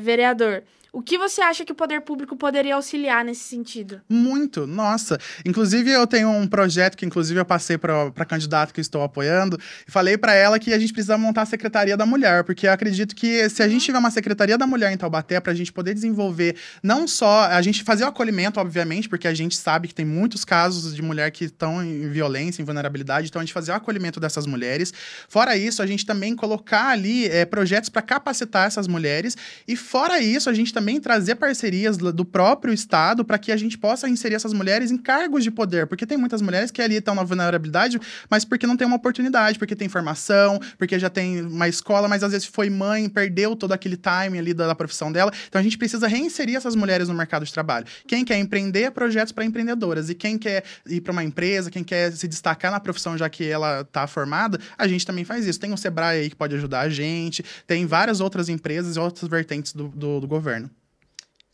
vereador, o que você acha que o poder público poderia auxiliar nesse sentido?
Muito, nossa. Inclusive, eu tenho um projeto que, inclusive, eu passei para candidata que eu estou apoiando e falei para ela que a gente precisa montar a Secretaria da Mulher, porque eu acredito que se a gente tiver uma Secretaria da Mulher em Taubaté, para a gente poder desenvolver não só a gente fazer o acolhimento, obviamente, porque a gente sabe que tem muitos casos de mulher que estão em violência, em vulnerabilidade, então a gente fazer o acolhimento dessas mulheres. Fora isso, a gente também colocar ali projetos para capacitar essas mulheres e fora isso, a gente também trazer parcerias do próprio Estado para que a gente possa inserir essas mulheres em cargos de poder, porque tem muitas mulheres que ali estão na vulnerabilidade, mas porque não tem uma oportunidade, porque tem formação, porque já tem uma escola, mas às vezes foi mãe, perdeu todo aquele time ali da profissão dela, então a gente precisa reinserir essas mulheres no mercado de trabalho. Quem quer empreender, projetos para empreendedoras, e quem quer ir para uma empresa, quem quer se destacar na profissão já que ela está formada, a gente também faz isso. Tem o Sebrae aí que pode ajudar a gente, tem várias outras empresas e outras vertentes do governo.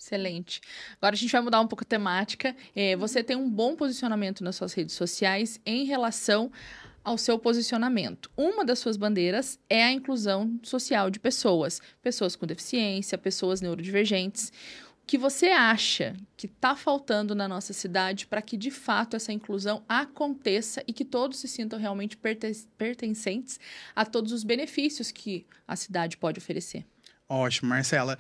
Excelente. Agora a gente vai mudar um pouco a temática. Você tem um bom posicionamento nas suas redes sociais em relação ao seu posicionamento. Uma das suas bandeiras é a inclusão social de pessoas com deficiência, pessoas neurodivergentes. O que você acha que está faltando na nossa cidade para que, de fato, essa inclusão aconteça e que todos se sintam realmente pertencentes a todos os benefícios que a cidade pode oferecer?
Ótimo, Marcela.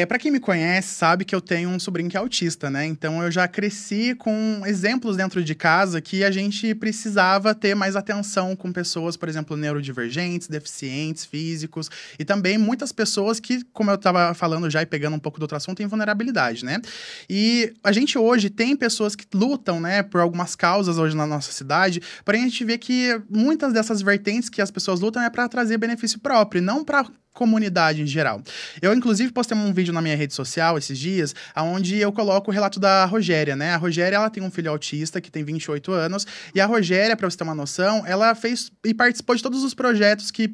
Para quem me conhece, sabe que eu tenho um sobrinho que é autista, né? Então, eu já cresci com exemplos dentro de casa que a gente precisava ter mais atenção com pessoas, por exemplo, neurodivergentes, deficientes, físicos, e também muitas pessoas que, como eu estava falando já e pegando um pouco do outro assunto, têm vulnerabilidade, né? E a gente hoje tem pessoas que lutam, né, por algumas causas hoje na nossa cidade, porém a gente vê que muitas dessas vertentes que as pessoas lutam é para trazer benefício próprio, e não para comunidade em geral. Eu, inclusive, postei um vídeo na minha rede social esses dias, onde eu coloco o relato da Rogéria, né? A Rogéria, ela tem um filho autista que tem 28 anos, e a Rogéria, pra você ter uma noção, ela fez e participou de todos os projetos que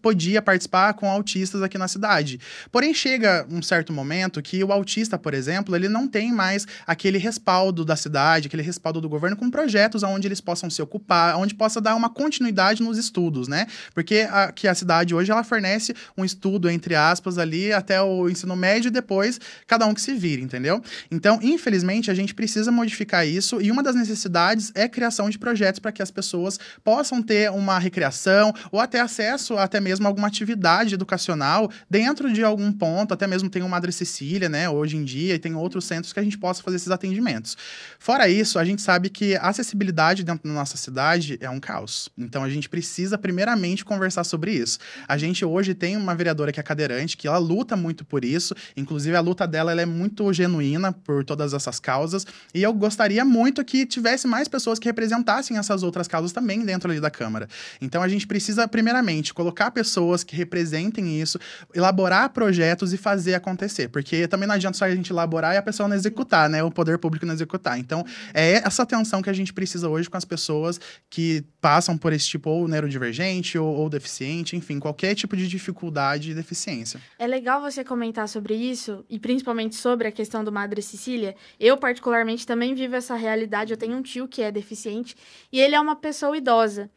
podia participar com autistas aqui na cidade. Porém, chega um certo momento que o autista, por exemplo, ele não tem mais aquele respaldo da cidade, aquele respaldo do governo com projetos onde eles possam se ocupar, onde possa dar uma continuidade nos estudos, né? Porque a cidade hoje, ela fornece um um estudo, entre aspas, ali até o ensino médio e depois cada um que se vire, entendeu? Então, infelizmente, a gente precisa modificar isso e uma das necessidades é a criação de projetos para que as pessoas possam ter uma recreação ou até acesso até mesmo a alguma atividade educacional dentro de algum ponto, até mesmo tem o Madre Cecília, né, hoje em dia, e tem outros centros que a gente possa fazer esses atendimentos. Fora isso, a gente sabe que a acessibilidade dentro da nossa cidade é um caos. Então, a gente precisa, primeiramente, conversar sobre isso. A gente hoje tem uma vereadora que é cadeirante, que ela luta muito por isso, inclusive a luta dela ela é muito genuína por todas essas causas, e eu gostaria muito que tivesse mais pessoas que representassem essas outras causas também dentro ali da Câmara. Então, a gente precisa, primeiramente, colocar pessoas que representem isso, elaborar projetos e fazer acontecer, porque também não adianta só a gente elaborar e a pessoa não executar, né? O poder público não executar. Então, é essa atenção que a gente precisa hoje com as pessoas que passam por esse tipo ou neurodivergente ou deficiente, enfim, qualquer tipo de dificuldade e deficiência.
É legal você comentar sobre isso, e principalmente sobre a questão do Madre Cecília. Eu, particularmente, também vivo essa realidade. Eu tenho um tio que é deficiente e ele é uma pessoa idosa.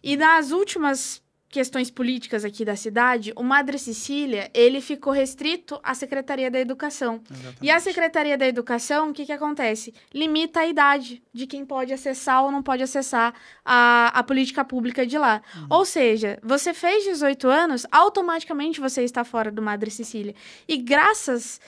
E nas últimas questões políticas aqui da cidade, o Madre Cecília, ele ficou restrito à Secretaria da Educação.
Exatamente.
E a Secretaria da Educação, o que acontece? Limita a idade de quem pode acessar ou não pode acessar a política pública de lá. Ou seja, você fez 18 anos, automaticamente você está fora do Madre Cecília. E graças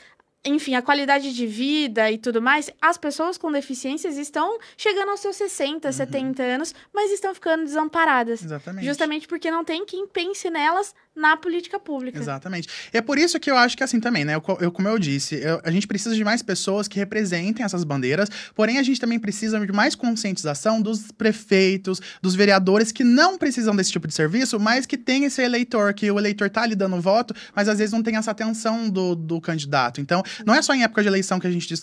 enfim, a qualidade de vida e tudo mais, as pessoas com deficiências estão chegando aos seus 60, 70 anos, mas estão ficando desamparadas.
Exatamente.
Justamente porque não tem quem pense nelas na política pública.
Exatamente. E é por isso que eu acho que assim também, né? Como eu disse, a gente precisa de mais pessoas que representem essas bandeiras, porém a gente também precisa de mais conscientização dos prefeitos, dos vereadores que não precisam desse tipo de serviço, mas que tem esse eleitor, que o eleitor tá ali dando voto, mas às vezes não tem essa atenção do candidato. Então, não é só em época de eleição que a gente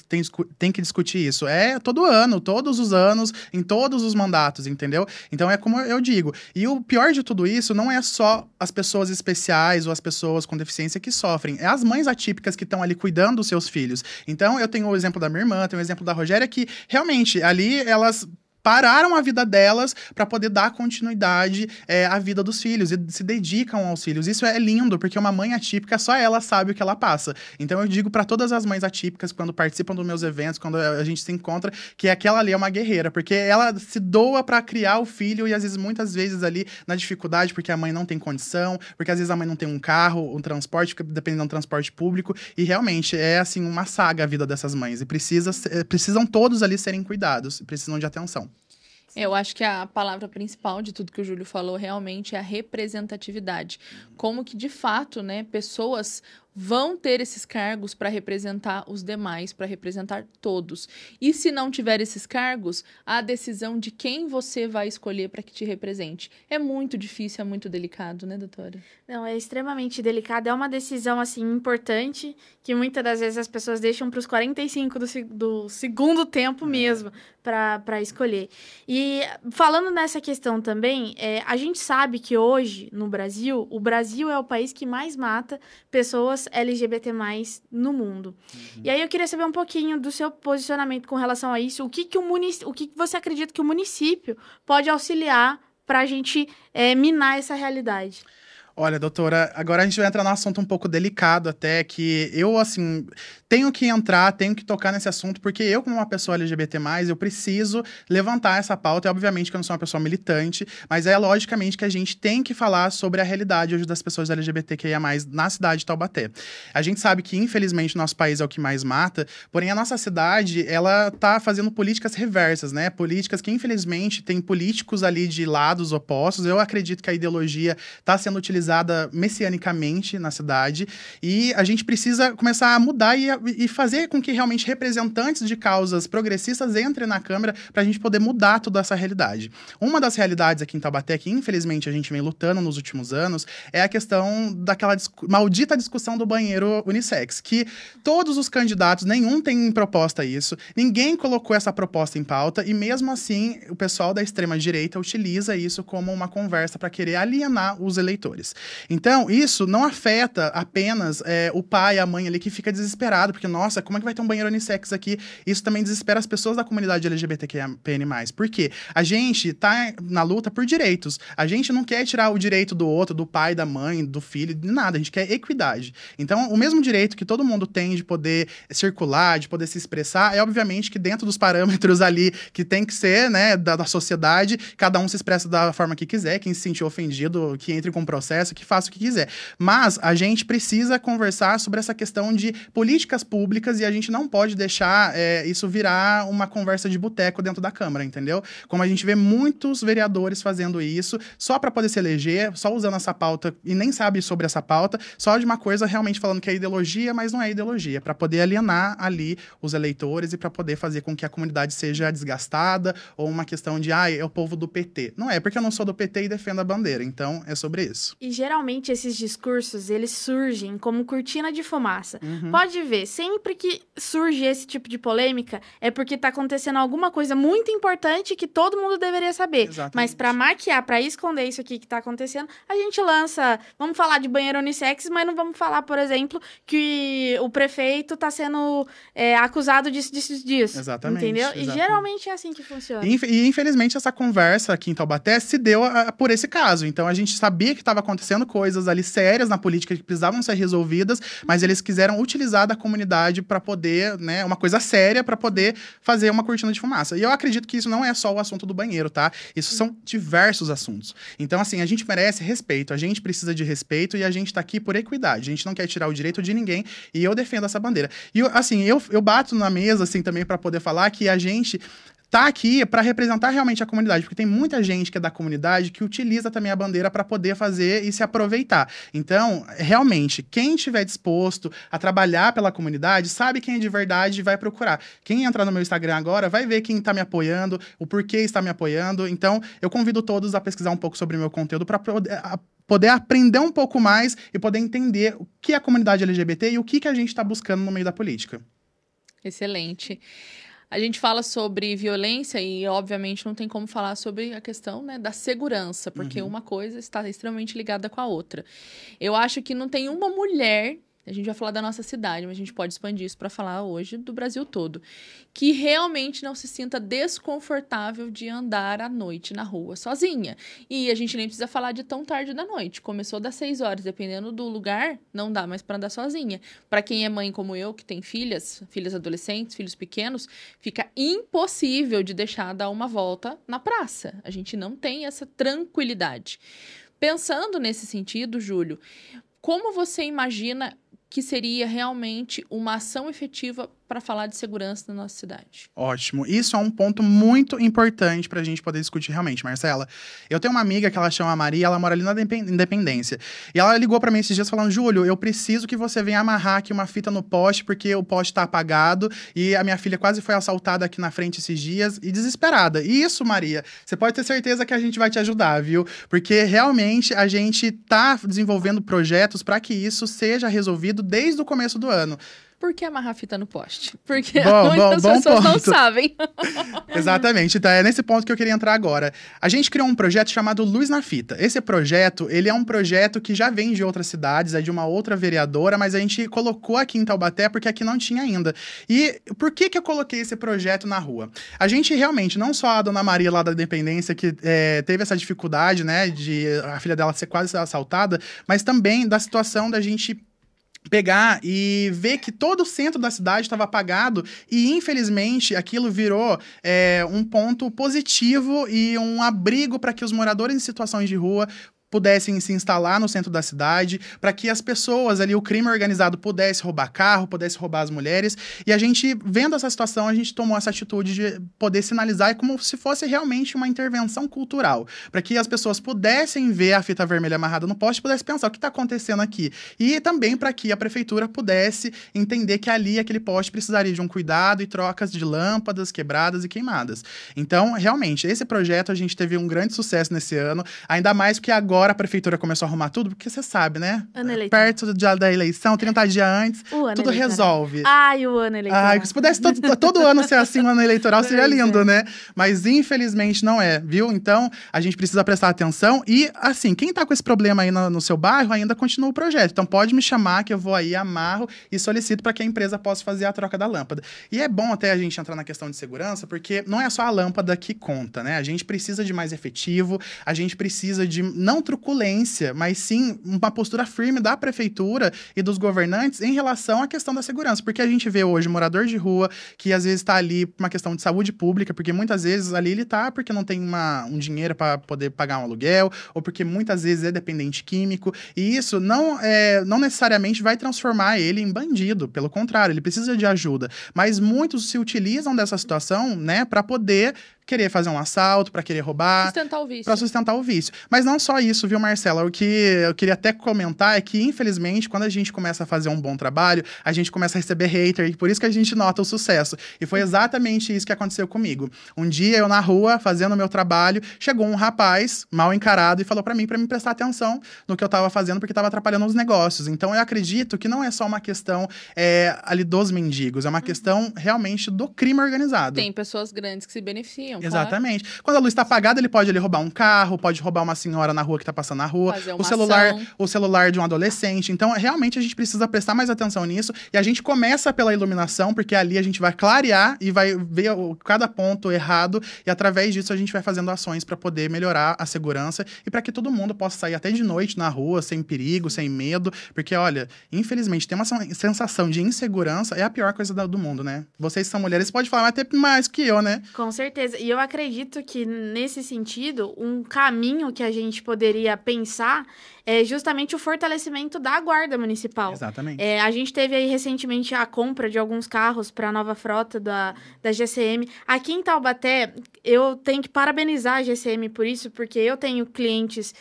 tem que discutir isso, é todo ano, todos os anos, em todos os mandatos, entendeu? Então é como eu digo. E o pior de tudo isso não é só as pessoas especiais ou as pessoas com deficiência que sofrem, é as mães atípicas que estão ali cuidando dos seus filhos. Então eu tenho o exemplo da minha irmã, tenho o exemplo da Rogéria, que realmente ali elas pararam a vida delas para poder dar continuidade à vida dos filhos e se dedicam aos filhos. Isso é lindo, porque uma mãe atípica, só ela sabe o que ela passa. Então eu digo para todas as mães atípicas, quando participam dos meus eventos, quando a gente se encontra, que aquela ali é uma guerreira, porque ela se doa para criar o filho e às vezes, muitas vezes ali na dificuldade, porque a mãe não tem condição, porque às vezes a mãe não tem um carro, um transporte, dependendo do transporte público, e realmente é assim uma saga a vida dessas mães, e precisam todos ali serem cuidados, precisam de atenção.
Eu acho que a palavra principal de tudo que o Júlio falou realmente é a representatividade. Como que, de fato, né, pessoas vão ter esses cargos para representar os demais, para representar todos. E se não tiver esses cargos, a decisão de quem você vai escolher para que te represente é muito difícil, é muito delicado, né, doutora?
Não, é extremamente delicado. É uma decisão, assim, importante, que muitas das vezes as pessoas deixam para os 45 do segundo tempo mesmo, para escolher. E falando nessa questão também, a gente sabe que hoje, no Brasil, o Brasil é o país que mais mata pessoas LGBT+, no mundo. E aí eu queria saber um pouquinho do seu posicionamento com relação a isso. O que você acredita que o município pode auxiliar para a gente minar essa realidade?
Olha, doutora, agora a gente vai entrar num assunto um pouco delicado até, que eu, assim, tenho que tocar nesse assunto, porque eu, como uma pessoa LGBT+, eu preciso levantar essa pauta, e obviamente que eu não sou uma pessoa militante, mas é logicamente que a gente tem que falar sobre a realidade hoje das pessoas LGBTQIA+, na cidade de Taubaté. A gente sabe que, infelizmente, o nosso país é o que mais mata, porém a nossa cidade, ela tá fazendo políticas reversas, né? Políticas que, infelizmente, tem políticos ali de lados opostos. Eu acredito que a ideologia tá sendo utilizada messianicamente na cidade, e a gente precisa começar a mudar e fazer com que realmente representantes de causas progressistas entrem na Câmara para a gente poder mudar toda essa realidade. Uma das realidades aqui em Taubaté, que infelizmente a gente vem lutando nos últimos anos, é a questão daquela maldita discussão do banheiro unissex, que todos os candidatos, nenhum tem proposta isso, ninguém colocou essa proposta em pauta, e mesmo assim o pessoal da extrema-direita utiliza isso como uma conversa para querer alienar os eleitores. Então, isso não afeta apenas o pai, a mãe ali, que fica desesperado, porque, nossa, como é que vai ter um banheiro unissex aqui? Isso também desespera as pessoas da comunidade LGBTQIAPN+. Por quê? A gente tá na luta por direitos. A gente não quer tirar o direito do outro, do pai, da mãe, do filho, de nada. A gente quer equidade. Então, o mesmo direito que todo mundo tem de poder circular, de poder se expressar, é obviamente que dentro dos parâmetros ali que tem que ser, né, da sociedade, cada um se expressa da forma que quiser, quem se sentir ofendido, que entre com o processo, que faça o que quiser. Mas a gente precisa conversar sobre essa questão de políticas públicas e a gente não pode deixar isso virar uma conversa de boteco dentro da Câmara, entendeu? Como a gente vê muitos vereadores fazendo isso, só para poder se eleger, só usando essa pauta e nem sabe sobre essa pauta, só de uma coisa realmente falando que é ideologia, mas não é ideologia, para poder alienar ali os eleitores e para poder fazer com que a comunidade seja desgastada ou uma questão de, é o povo do PT. Não é, porque eu não sou do PT e defendo a bandeira, então é sobre isso.
E geralmente esses discursos, eles surgem como cortina de fumaça. Pode ver, sempre que surge esse tipo de polêmica, é porque tá acontecendo alguma coisa muito importante que todo mundo deveria saber.
Exatamente.
Mas pra maquiar, pra esconder isso aqui que tá acontecendo, a gente lança, vamos falar de banheiro unissex, mas não vamos falar, por exemplo, que o prefeito tá sendo acusado disso.
Exatamente.
Entendeu?
Exatamente.
E geralmente é assim que funciona.
E infelizmente essa conversa aqui em Taubaté se deu por esse caso. Então a gente sabia que estava acontecendo coisas ali sérias na política que precisavam ser resolvidas, mas eles quiseram utilizar da comunidade para poder, né, uma coisa séria para poder fazer uma cortina de fumaça. E eu acredito que isso não é só o assunto do banheiro, tá? Isso são diversos assuntos. Então, assim, a gente merece respeito, a gente precisa de respeito e a gente tá aqui por equidade. A gente não quer tirar o direito de ninguém e eu defendo essa bandeira. E, assim, eu bato na mesa, assim, também para poder falar que a gente tá aqui para representar realmente a comunidade, porque tem muita gente que é da comunidade que utiliza também a bandeira para poder fazer e se aproveitar. Então, realmente, quem estiver disposto a trabalhar pela comunidade, sabe quem é de verdade e vai procurar. Quem entrar no meu Instagram agora vai ver quem tá me apoiando, o porquê está me apoiando. Então, eu convido todos a pesquisar um pouco sobre o meu conteúdo para poder aprender um pouco mais e poder entender o que é a comunidade LGBT e o que a gente está buscando no meio da política.
Excelente. A gente fala sobre violência e, obviamente, não tem como falar sobre a questão, né, da segurança, porque uma coisa está extremamente ligada com a outra. Eu acho que não tem uma mulher, a gente vai falar da nossa cidade, mas a gente pode expandir isso para falar hoje do Brasil todo, que realmente não se sinta desconfortável de andar à noite na rua sozinha. E a gente nem precisa falar de tão tarde da noite. Começou das 6 horas, dependendo do lugar, não dá mais para andar sozinha. Para quem é mãe como eu, que tem filhas adolescentes, filhos pequenos, fica impossível de deixar dar uma volta na praça. A gente não tem essa tranquilidade. Pensando nesse sentido, Júlio, como você imagina que seria realmente uma ação efetiva para falar de segurança na nossa cidade?
Ótimo. Isso é um ponto muito importante pra gente poder discutir realmente, Marcela. Eu tenho uma amiga que ela chama Maria, ela mora ali na Independência. E ela ligou pra mim esses dias falando, Júlio, eu preciso que você venha amarrar aqui uma fita no poste, porque o poste tá apagado e a minha filha quase foi assaltada aqui na frente esses dias e desesperada. E isso, Maria, você pode ter certeza que a gente vai te ajudar, viu? Porque realmente a gente tá desenvolvendo projetos para que isso seja resolvido desde o começo do ano.
Por que amarrar fita no poste? Porque muitas pessoas não sabem.
Exatamente, então é nesse ponto que eu queria entrar agora. A gente criou um projeto chamado Luz na Fita. Esse projeto, ele é um projeto que já vem de outras cidades, é de uma outra vereadora, mas a gente colocou aqui em Taubaté porque aqui não tinha ainda. E por que eu coloquei esse projeto na rua? A gente realmente, não só a dona Maria lá da Independência, que teve essa dificuldade, né, de a filha dela ser quase assaltada, mas também da situação da gente pegar e ver que todo o centro da cidade estava apagado e, infelizmente, aquilo virou um ponto positivo e um abrigo para que os moradores em situações de rua pudessem se instalar no centro da cidade, para que as pessoas ali, o crime organizado pudesse roubar carro, pudesse roubar as mulheres. E a gente, vendo essa situação, a gente tomou essa atitude de poder sinalizar como se fosse realmente uma intervenção cultural, para que as pessoas pudessem ver a fita vermelha amarrada no poste e pudessem pensar o que está acontecendo aqui. E também para que a prefeitura pudesse entender que ali, aquele poste precisaria de um cuidado e trocas de lâmpadas quebradas e queimadas. Então, realmente, esse projeto a gente teve um grande sucesso nesse ano, ainda mais porque agora agora a prefeitura começou a arrumar tudo, porque você sabe, né?
Ano eleitoral.
Perto da eleição, 30 dias antes, tudo resolve.
Ai, o ano eleitoral.
Ai, se pudesse todo ano ser assim, o ano eleitoral seria lindo, né? Mas infelizmente não é, viu? Então, a gente precisa prestar atenção e, assim, quem tá com esse problema aí no seu bairro, ainda continua o projeto. Então, pode me chamar que eu vou aí, amarro e solicito para que a empresa possa fazer a troca da lâmpada. E é bom até a gente entrar na questão de segurança, porque não é só a lâmpada que conta, né? A gente precisa de mais efetivo, a gente precisa de, não truculência, mas sim uma postura firme da prefeitura e dos governantes em relação à questão da segurança. Porque a gente vê hoje morador de rua que às vezes está ali por uma questão de saúde pública, porque muitas vezes ali ele tá porque não tem um dinheiro para poder pagar um aluguel, ou porque muitas vezes é dependente químico, e isso não necessariamente vai transformar ele em bandido, pelo contrário, ele precisa de ajuda. Mas muitos se utilizam dessa situação, né, para poder querer fazer um assalto, para querer roubar.
Sustentar o vício.
Para sustentar o vício. Mas não só isso, viu, Marcela? O que eu queria até comentar é que, infelizmente, quando a gente começa a fazer um bom trabalho, a gente começa a receber hater, e por isso que a gente nota o sucesso. E foi exatamente isso que aconteceu comigo. Um dia, eu na rua, fazendo o meu trabalho, chegou um rapaz, mal encarado, e falou para mim prestar atenção no que eu tava fazendo, porque tava atrapalhando os negócios. Então, eu acredito que não é só uma questão ali dos mendigos, é uma questão realmente do crime organizado.
Tem pessoas grandes que se beneficiam.
Exatamente. Claro. Quando a luz está apagada, ele pode ali roubar um carro, pode roubar uma senhora na rua que está passando na rua, o celular de um adolescente. Então, realmente, a gente precisa prestar mais atenção nisso. E a gente começa pela iluminação, porque ali a gente vai clarear e vai ver cada ponto errado. E através disso, a gente vai fazendo ações para poder melhorar a segurança e para que todo mundo possa sair até de noite na rua, sem perigo, sem medo. Porque, olha, infelizmente, ter uma sensação de insegurança é a pior coisa do mundo, né? Vocês são mulheres, podem falar até mais que eu, né?
Com certeza. E eu acredito que, nesse sentido, um caminho que a gente poderia pensar é justamente o fortalecimento da Guarda Municipal.
Exatamente.
A gente teve aí, recentemente, a compra de alguns carros para a nova frota da GCM. Aqui em Taubaté, eu tenho que parabenizar a GCM por isso, porque eu tenho clientes,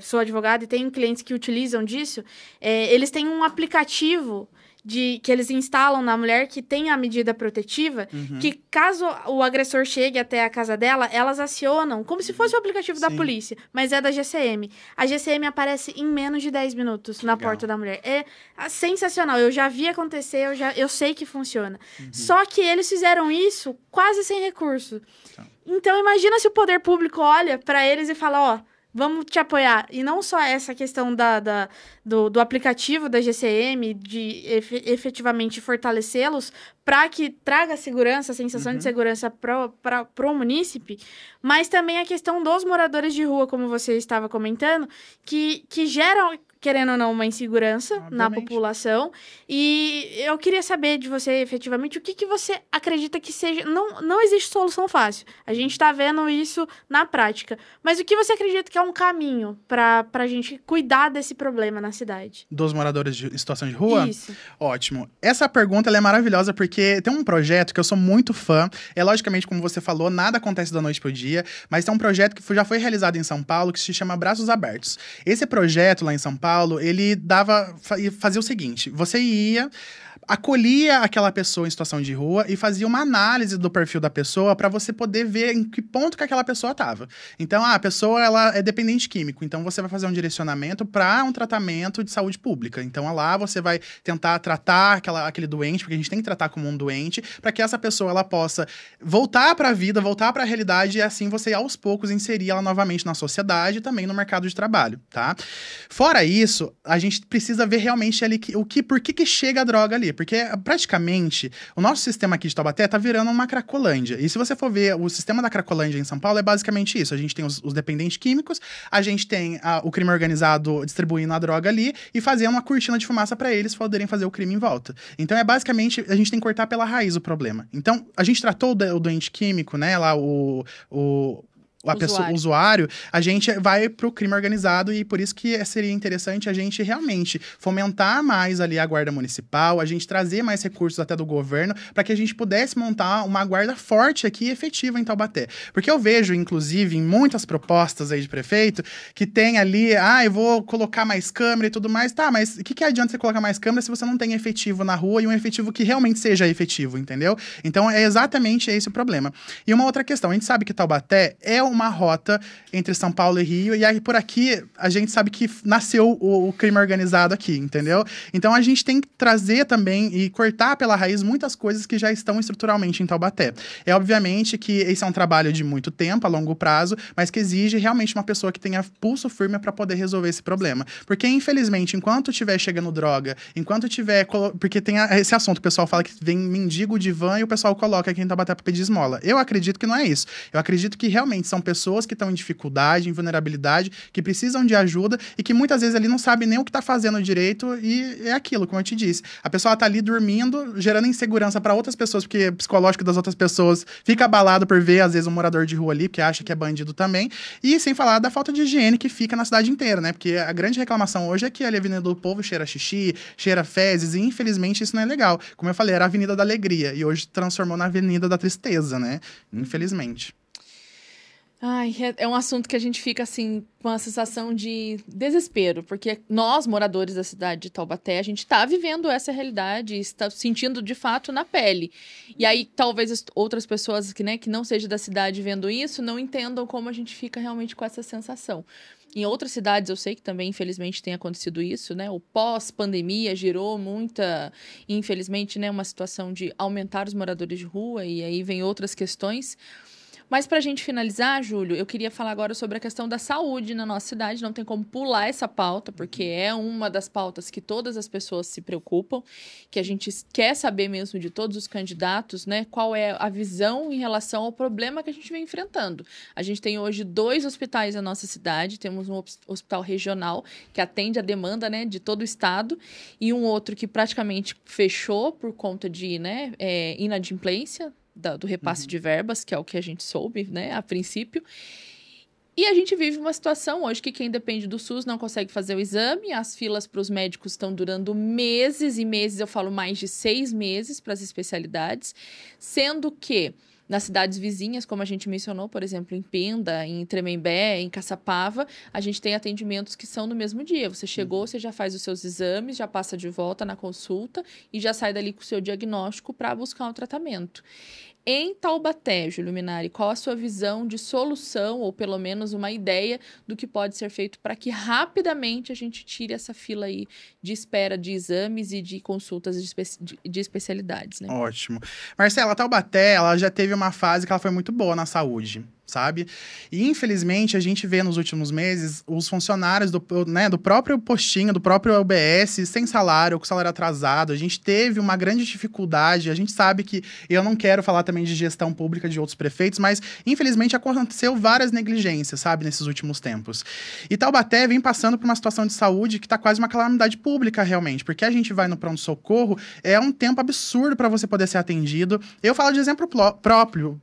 sou advogada e tenho clientes que utilizam disso. Eles têm um aplicativo que eles instalam na mulher que tem a medida protetiva, que caso o agressor chegue até a casa dela, elas acionam, como se fosse o aplicativo da polícia, mas é da GCM. A GCM aparece em menos de 10 minutos na porta da mulher. É sensacional, eu já vi acontecer, eu sei que funciona. Só que eles fizeram isso quase sem recurso. Então imagina se o poder público olha para eles e fala, vamos te apoiar. E não só essa questão do aplicativo da GCM, de efetivamente fortalecê-los para que traga segurança, a sensação de segurança para o munícipe, mas também a questão dos moradores de rua, como você estava comentando, que geram, querendo ou não, uma insegurança na população. E eu queria saber de você, efetivamente, o que você acredita que seja... Não existe solução fácil. A gente está vendo isso na prática. Mas o que você acredita que é um caminho para a gente cuidar desse problema na cidade?
Dos moradores em situação de rua?
Isso.
Ótimo. Essa pergunta ela é maravilhosa porque tem um projeto que eu sou muito fã. Logicamente, como você falou, nada acontece da noite pro dia, mas tem um projeto que já foi realizado em São Paulo que se chama Braços Abertos. Esse projeto lá em São Paulo, ele fazia o seguinte: você acolhia aquela pessoa em situação de rua e fazia uma análise do perfil da pessoa para você poder ver em que ponto que aquela pessoa estava. Então, a pessoa ela é dependente químico, então você vai fazer um direcionamento para um tratamento de saúde pública. Então, lá você vai tentar tratar aquele doente, porque a gente tem que tratar como um doente, para que essa pessoa ela possa voltar para a vida, voltar para a realidade e assim você, aos poucos, inserir ela novamente na sociedade e também no mercado de trabalho, tá? Fora isso, a gente precisa ver realmente ali por que chega a droga ali. Porque, praticamente, o nosso sistema aqui de Taubaté tá virando uma cracolândia. E se você for ver, o sistema da cracolândia em São Paulo é basicamente isso. A gente tem os dependentes químicos, a gente tem o crime organizado distribuindo a droga ali e fazendo uma cortina de fumaça para eles poderem fazer o crime em volta. Então, basicamente, a gente tem que cortar pela raiz o problema. Então, a gente tratou o doente químico, né, lá o usuário, a gente vai pro crime organizado e por isso que seria interessante a gente realmente fomentar mais ali a guarda municipal, a gente trazer mais recursos até do governo para que a gente pudesse montar uma guarda forte aqui e efetiva em Taubaté. Porque eu vejo, inclusive, em muitas propostas aí de prefeito, que tem ali, eu vou colocar mais câmera e tudo mais. Tá, mas o que adianta você colocar mais câmera se você não tem efetivo na rua e um efetivo que realmente seja efetivo, entendeu? Então, é exatamente esse o problema. E uma outra questão, a gente sabe que Taubaté é uma rota entre São Paulo e Rio, e aí por aqui a gente sabe que nasceu o crime organizado aqui, entendeu? Então a gente tem que trazer também e cortar pela raiz muitas coisas que já estão estruturalmente em Taubaté. É obviamente que esse é um trabalho de muito tempo, a longo prazo, mas que exige realmente uma pessoa que tenha pulso firme para poder resolver esse problema. Porque, infelizmente, enquanto estiver chegando droga, enquanto tiver... Porque tem esse assunto, o pessoal fala que vem mendigo de van e o pessoal coloca aqui em Taubaté para pedir esmola. Eu acredito que não é isso. Eu acredito que realmente são pessoas que estão em dificuldade, em vulnerabilidade, que precisam de ajuda e que muitas vezes ali não sabe nem o que está fazendo direito e é aquilo, como eu te disse. A pessoa tá ali dormindo, gerando insegurança para outras pessoas, porque o psicológico das outras pessoas fica abalado por ver, às vezes, um morador de rua ali, porque acha que é bandido também. E sem falar da falta de higiene que fica na cidade inteira, né? Porque a grande reclamação hoje é que ali a Avenida do Povo cheira xixi, cheira fezes, e infelizmente isso não é legal. Como eu falei, era a Avenida da Alegria, e hoje transformou na Avenida da Tristeza, né? Infelizmente.
Ai, é um assunto que a gente fica, assim, com a sensação de desespero, porque nós, moradores da cidade de Taubaté, a gente está vivendo essa realidade, está sentindo, de fato, na pele. E aí, talvez outras pessoas que não sejam da cidade vendo isso, não entendam como a gente fica realmente com essa sensação. Em outras cidades, eu sei que também, infelizmente, tem acontecido isso, né? O pós-pandemia gerou muita, infelizmente, né, uma situação de aumentar os moradores de rua, e aí vem outras questões. Mas para a gente finalizar, Júlio, eu queria falar agora sobre a questão da saúde na nossa cidade. Não tem como pular essa pauta, porque é uma das pautas que todas as pessoas se preocupam, que a gente quer saber mesmo de todos os candidatos, né? Qual é a visão em relação ao problema que a gente vem enfrentando. A gente tem hoje 2 hospitais na nossa cidade, temos um hospital regional que atende a demanda, né, de todo o estado, e um outro que praticamente fechou por conta de, né, inadimplência do repasse de verbas, que é o que a gente soube, né, a princípio. E a gente vive uma situação hoje que quem depende do SUS não consegue fazer o exame, as filas para os médicos estão durando meses e meses, eu falo mais de 6 meses para as especialidades, sendo que nas cidades vizinhas, como a gente mencionou, por exemplo, em Penda, em Tremembé, em Caçapava, a gente tem atendimentos que são no mesmo dia. Você chegou, você já faz os seus exames, já passa de volta na consulta e já sai dali com o seu diagnóstico para buscar um tratamento. Em Taubaté, Júlio Minari, qual a sua visão de solução, ou pelo menos uma ideia do que pode ser feito para que rapidamente a gente tire essa fila aí de espera de exames e de consultas de especialidades, né?
Ótimo. Marcela, a Taubaté, ela já teve uma fase que ela foi muito boa na saúde, sabe? E, infelizmente, a gente vê nos últimos meses os funcionários do próprio postinho, do próprio UBS, sem salário, com salário atrasado. A gente teve uma grande dificuldade. A gente sabe que, eu não quero falar também de gestão pública de outros prefeitos, mas, infelizmente, aconteceu várias negligências, sabe, nesses últimos tempos. E Taubaté vem passando por uma situação de saúde que tá quase uma calamidade pública, realmente, porque a gente vai no pronto-socorro, é um tempo absurdo para você poder ser atendido. Eu falo de exemplo próprio.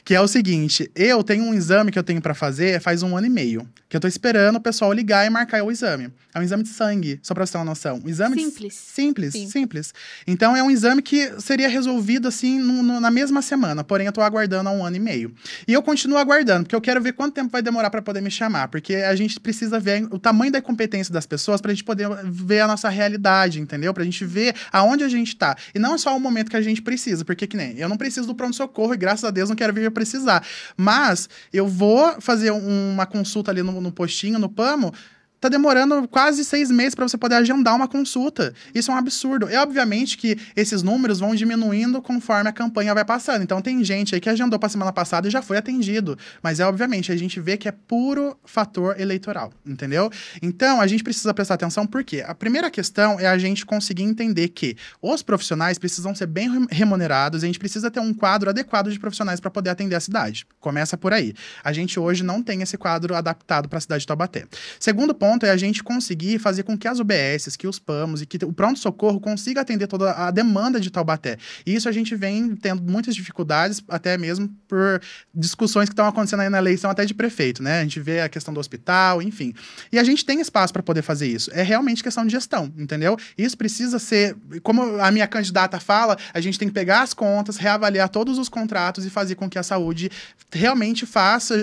Que é o seguinte, eu tenho um exame que eu tenho pra fazer faz 1 ano e meio, que eu tô esperando o pessoal ligar e marcar o exame. É um exame de sangue, só pra você ter uma noção. Um exame simples. Então, é um exame que seria resolvido, assim, na mesma semana, porém, eu tô aguardando há 1 ano e meio. E eu continuo aguardando, porque eu quero ver quanto tempo vai demorar pra poder me chamar, porque a gente precisa ver o tamanho da incompetência das pessoas pra gente poder ver a nossa realidade, entendeu? Pra gente ver aonde a gente tá. E não é só o momento que a gente precisa, porque que nem eu não preciso do pronto-socorro e graças a Deus não quero vir precisar. Mas eu vou fazer uma consulta ali no postinho, no PAMO, tá demorando quase 6 meses para você poder agendar uma consulta. Isso é um absurdo. É obviamente que esses números vão diminuindo conforme a campanha vai passando. Então tem gente aí que agendou para semana passada e já foi atendido. Mas obviamente a gente vê que é puro fator eleitoral, entendeu? Então a gente precisa prestar atenção porque a primeira questão é a gente conseguir entender que os profissionais precisam ser bem remunerados, a gente precisa ter um quadro adequado de profissionais para poder atender a cidade. Começa por aí. A gente hoje não tem esse quadro adaptado para a cidade de Taubaté. Segundo ponto é a gente conseguir fazer com que as UBSs, que os PAMOs e que o pronto-socorro consiga atender toda a demanda de Taubaté. E isso a gente vem tendo muitas dificuldades, até mesmo por discussões que estão acontecendo aí na eleição até de prefeito, né? A gente vê a questão do hospital, enfim. E a gente tem espaço para poder fazer isso. É realmente questão de gestão, entendeu? Isso precisa ser, como a minha candidata fala, a gente tem que pegar as contas, reavaliar todos os contratos e fazer com que a saúde realmente faça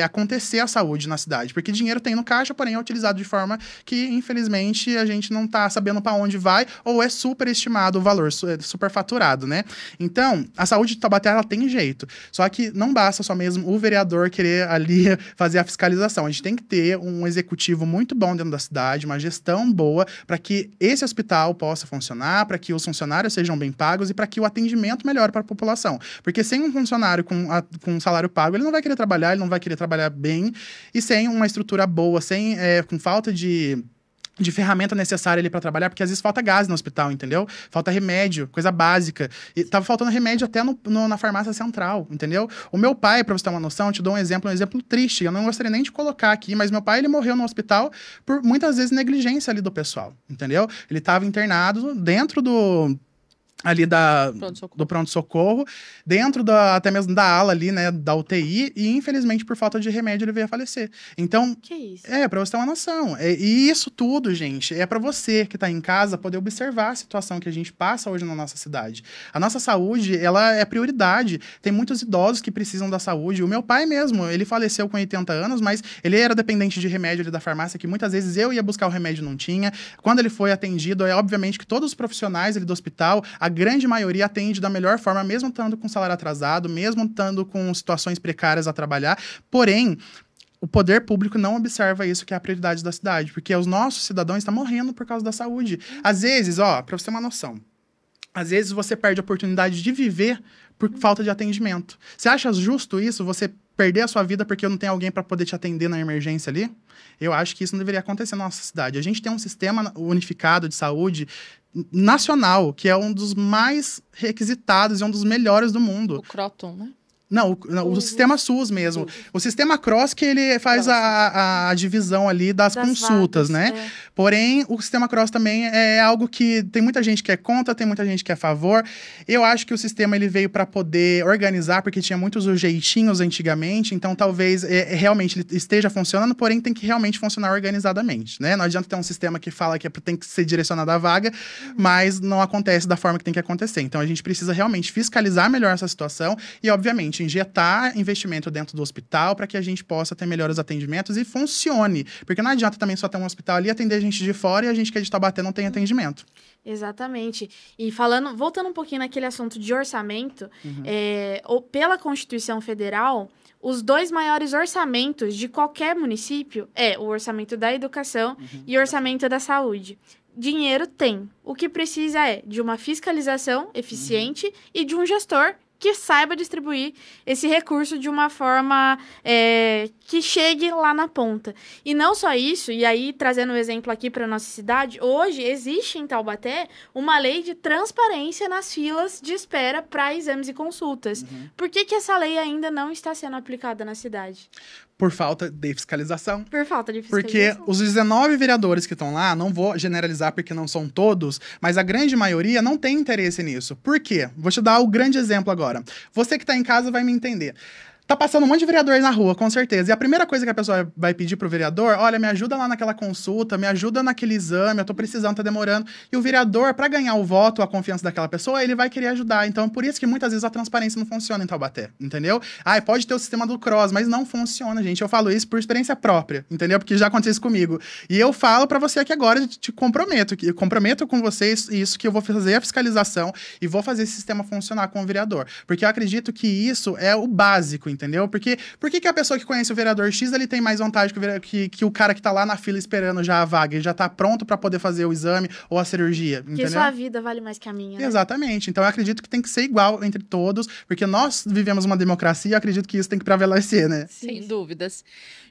acontecer a saúde na cidade. Porque dinheiro tem no caixa, porém é utilizado utilizado de forma que, infelizmente, a gente não tá sabendo para onde vai, ou é superestimado o valor, superfaturado, né? Então, a saúde de Taubaté, ela tem jeito. Só que não basta só mesmo o vereador querer ali fazer a fiscalização. A gente tem que ter um executivo muito bom dentro da cidade, uma gestão boa, para que esse hospital possa funcionar, para que os funcionários sejam bem pagos e para que o atendimento melhore para a população. Porque sem um funcionário com um salário pago, ele não vai querer trabalhar, ele não vai querer trabalhar bem, e sem uma estrutura boa, com falta de ferramenta necessária ali para trabalhar, porque às vezes falta gás no hospital, entendeu? Falta remédio, coisa básica. E tava faltando remédio até na farmácia central, entendeu? O meu pai, para você ter uma noção, eu te dou um exemplo triste, eu não gostaria nem de colocar aqui, mas meu pai, ele morreu no hospital por muitas vezes negligência ali do pessoal, entendeu? Ele estava internado dentro do pronto-socorro, dentro até mesmo da ala ali, né, da UTI, e infelizmente por falta de remédio ele veio a falecer. Então,
que isso?
Pra você ter uma noção. E isso tudo, gente, é pra você que tá em casa poder observar a situação que a gente passa hoje na nossa cidade. A nossa saúde, ela é prioridade. Tem muitos idosos que precisam da saúde. O meu pai mesmo, ele faleceu com 80 anos, mas ele era dependente de remédio ali da farmácia, que muitas vezes eu ia buscar o remédio e não tinha. Quando ele foi atendido, obviamente que todos os profissionais ali do hospital, a grande maioria atende da melhor forma, mesmo estando com salário atrasado, mesmo estando com situações precárias a trabalhar. Porém, o poder público não observa isso, que é a prioridade da cidade, porque os nossos cidadãos estão morrendo por causa da saúde. Às vezes, para você ter uma noção, às vezes você perde a oportunidade de viver por falta de atendimento. Você acha justo isso? Você perder a sua vida porque não tem alguém para poder te atender na emergência ali? Eu acho que isso não deveria acontecer na nossa cidade. A gente tem um sistema unificado de saúde nacional, que é um dos mais requisitados e um dos melhores do mundo.
O Croton, né?
Não, o sistema SUS mesmo. O sistema CROSS que ele faz a divisão ali das consultas,
vagas,
né? Porém, o sistema CROSS também é algo que tem muita gente que é contra, tem muita gente que é a favor. Eu acho que o sistema ele veio para poder organizar, porque tinha muitos jeitinhos antigamente, então talvez realmente ele esteja funcionando, porém tem que realmente funcionar organizadamente, né? Não adianta ter um sistema que fala que tem que ser direcionado à vaga, mas não acontece da forma que tem que acontecer. Então a gente precisa realmente fiscalizar melhor essa situação e, obviamente, injetar investimento dentro do hospital para que a gente possa ter melhores atendimentos e funcione. Porque não adianta também só ter um hospital ali, atender gente de fora e a gente que é de Taubaté não tem atendimento.
Exatamente. E voltando um pouquinho naquele assunto de orçamento, pela Constituição Federal, os 2 maiores orçamentos de qualquer município é o orçamento da educação e o orçamento da saúde. Dinheiro tem. O que precisa é de uma fiscalização eficiente e de um gestor que saiba distribuir esse recurso de uma forma que chegue lá na ponta. E não só isso, e aí trazendo um exemplo aqui para nossa cidade, hoje existe em Taubaté uma lei de transparência nas filas de espera para exames e consultas. Por que essa lei ainda não está sendo aplicada na cidade?
Por falta de fiscalização.
Por falta de fiscalização.
Porque os 19 vereadores que estão lá, não vou generalizar porque não são todos, mas a grande maioria não tem interesse nisso. Por quê? Vou te dar o grande exemplo agora. Você que está em casa vai me entender. Tá passando um monte de vereadores na rua, com certeza. E a primeira coisa que a pessoa vai pedir pro vereador, olha, me ajuda lá naquela consulta, me ajuda naquele exame, eu tô precisando, tá demorando. E o vereador, para ganhar o voto, a confiança daquela pessoa, ele vai querer ajudar. Então, por isso que muitas vezes a transparência não funciona em Taubaté, entendeu? Pode ter o sistema do CROSS, mas não funciona, gente. Eu falo isso por experiência própria, entendeu? Porque já aconteceu isso comigo. E eu falo para você aqui agora, te comprometo, com vocês isso, que eu vou fazer a fiscalização e vou fazer esse sistema funcionar com o vereador. Porque eu acredito que isso é o básico, entendeu? Porque por que a pessoa que conhece o vereador X, ele tem mais vantagem que o cara que tá lá na fila esperando já a vaga, ele já tá pronto para poder fazer o exame ou a cirurgia, entendeu?
Porque sua vida vale mais que a minha, né?
Exatamente. Então eu acredito que tem que ser igual entre todos, porque nós vivemos uma democracia e eu acredito que isso tem que prevalecer, né?
Sem dúvidas.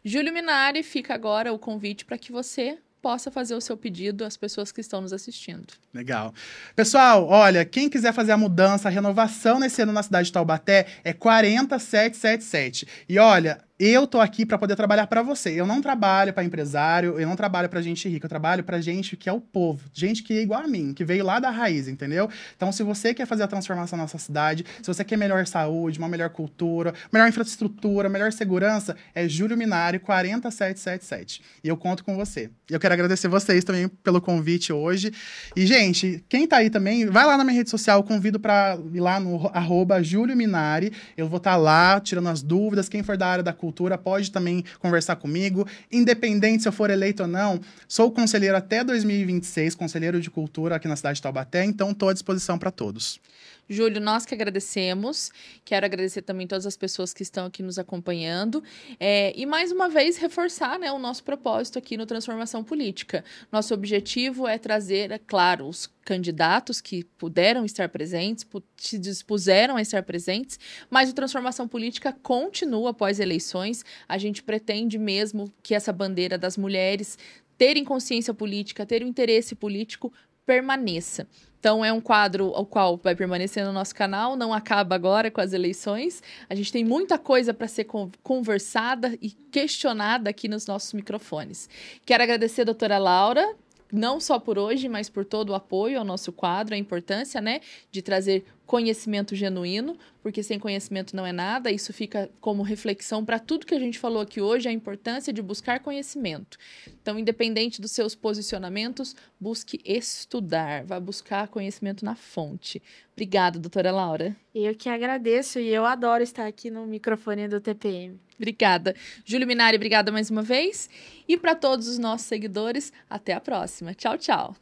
Júlio Minari, fica agora o convite para que você possa fazer o seu pedido às pessoas que estão nos assistindo.
Legal. Pessoal, olha, quem quiser fazer a mudança, a renovação nesse ano na cidade de Taubaté é 40777. E olha, eu tô aqui para poder trabalhar para você. Eu não trabalho para empresário, eu não trabalho para gente rica, eu trabalho para gente que é o povo, gente que é igual a mim, que veio lá da raiz, entendeu? Então, se você quer fazer a transformação na nossa cidade, se você quer melhor saúde, uma melhor cultura, melhor infraestrutura, melhor segurança, é Júlio Minari 40777. E eu conto com você. E eu quero agradecer vocês também pelo convite hoje. E, gente, quem tá aí também, vai lá na minha rede social, eu convido para ir lá no @Júlio Minari. Eu vou estar lá tirando as dúvidas, quem for da área da cultura, Cultura pode também conversar comigo, independente se eu for eleito ou não. Sou conselheiro até 2026, conselheiro de cultura aqui na cidade de Taubaté, então estou à disposição para todos.
Júlio, nós que agradecemos. Quero agradecer também todas as pessoas que estão aqui nos acompanhando. E mais uma vez reforçar, né, o nosso propósito aqui no Transformação Política. Nosso objetivo é trazer, é claro, os candidatos que puderam estar presentes, se dispuseram a estar presentes, mas o Transformação Política continua após eleições. A gente pretende mesmo que essa bandeira das mulheres terem consciência política, terem interesse político, permaneça. Então, é um quadro o qual vai permanecer no nosso canal, não acaba agora com as eleições. A gente tem muita coisa para ser conversada e questionada aqui nos nossos microfones. Quero agradecer a doutora Laura, não só por hoje, mas por todo o apoio ao nosso quadro, a importância, né, de trazer conhecimento genuíno, porque sem conhecimento não é nada. Isso fica como reflexão para tudo que a gente falou aqui hoje, a importância de buscar conhecimento. Então, independente dos seus posicionamentos, busque estudar, vá buscar conhecimento na fonte. Obrigada, doutora Laura.
Eu que agradeço e eu adoro estar aqui no microfone do TPM.
Obrigada. Júlio Minari, obrigada mais uma vez. E para todos os nossos seguidores, até a próxima. Tchau, tchau.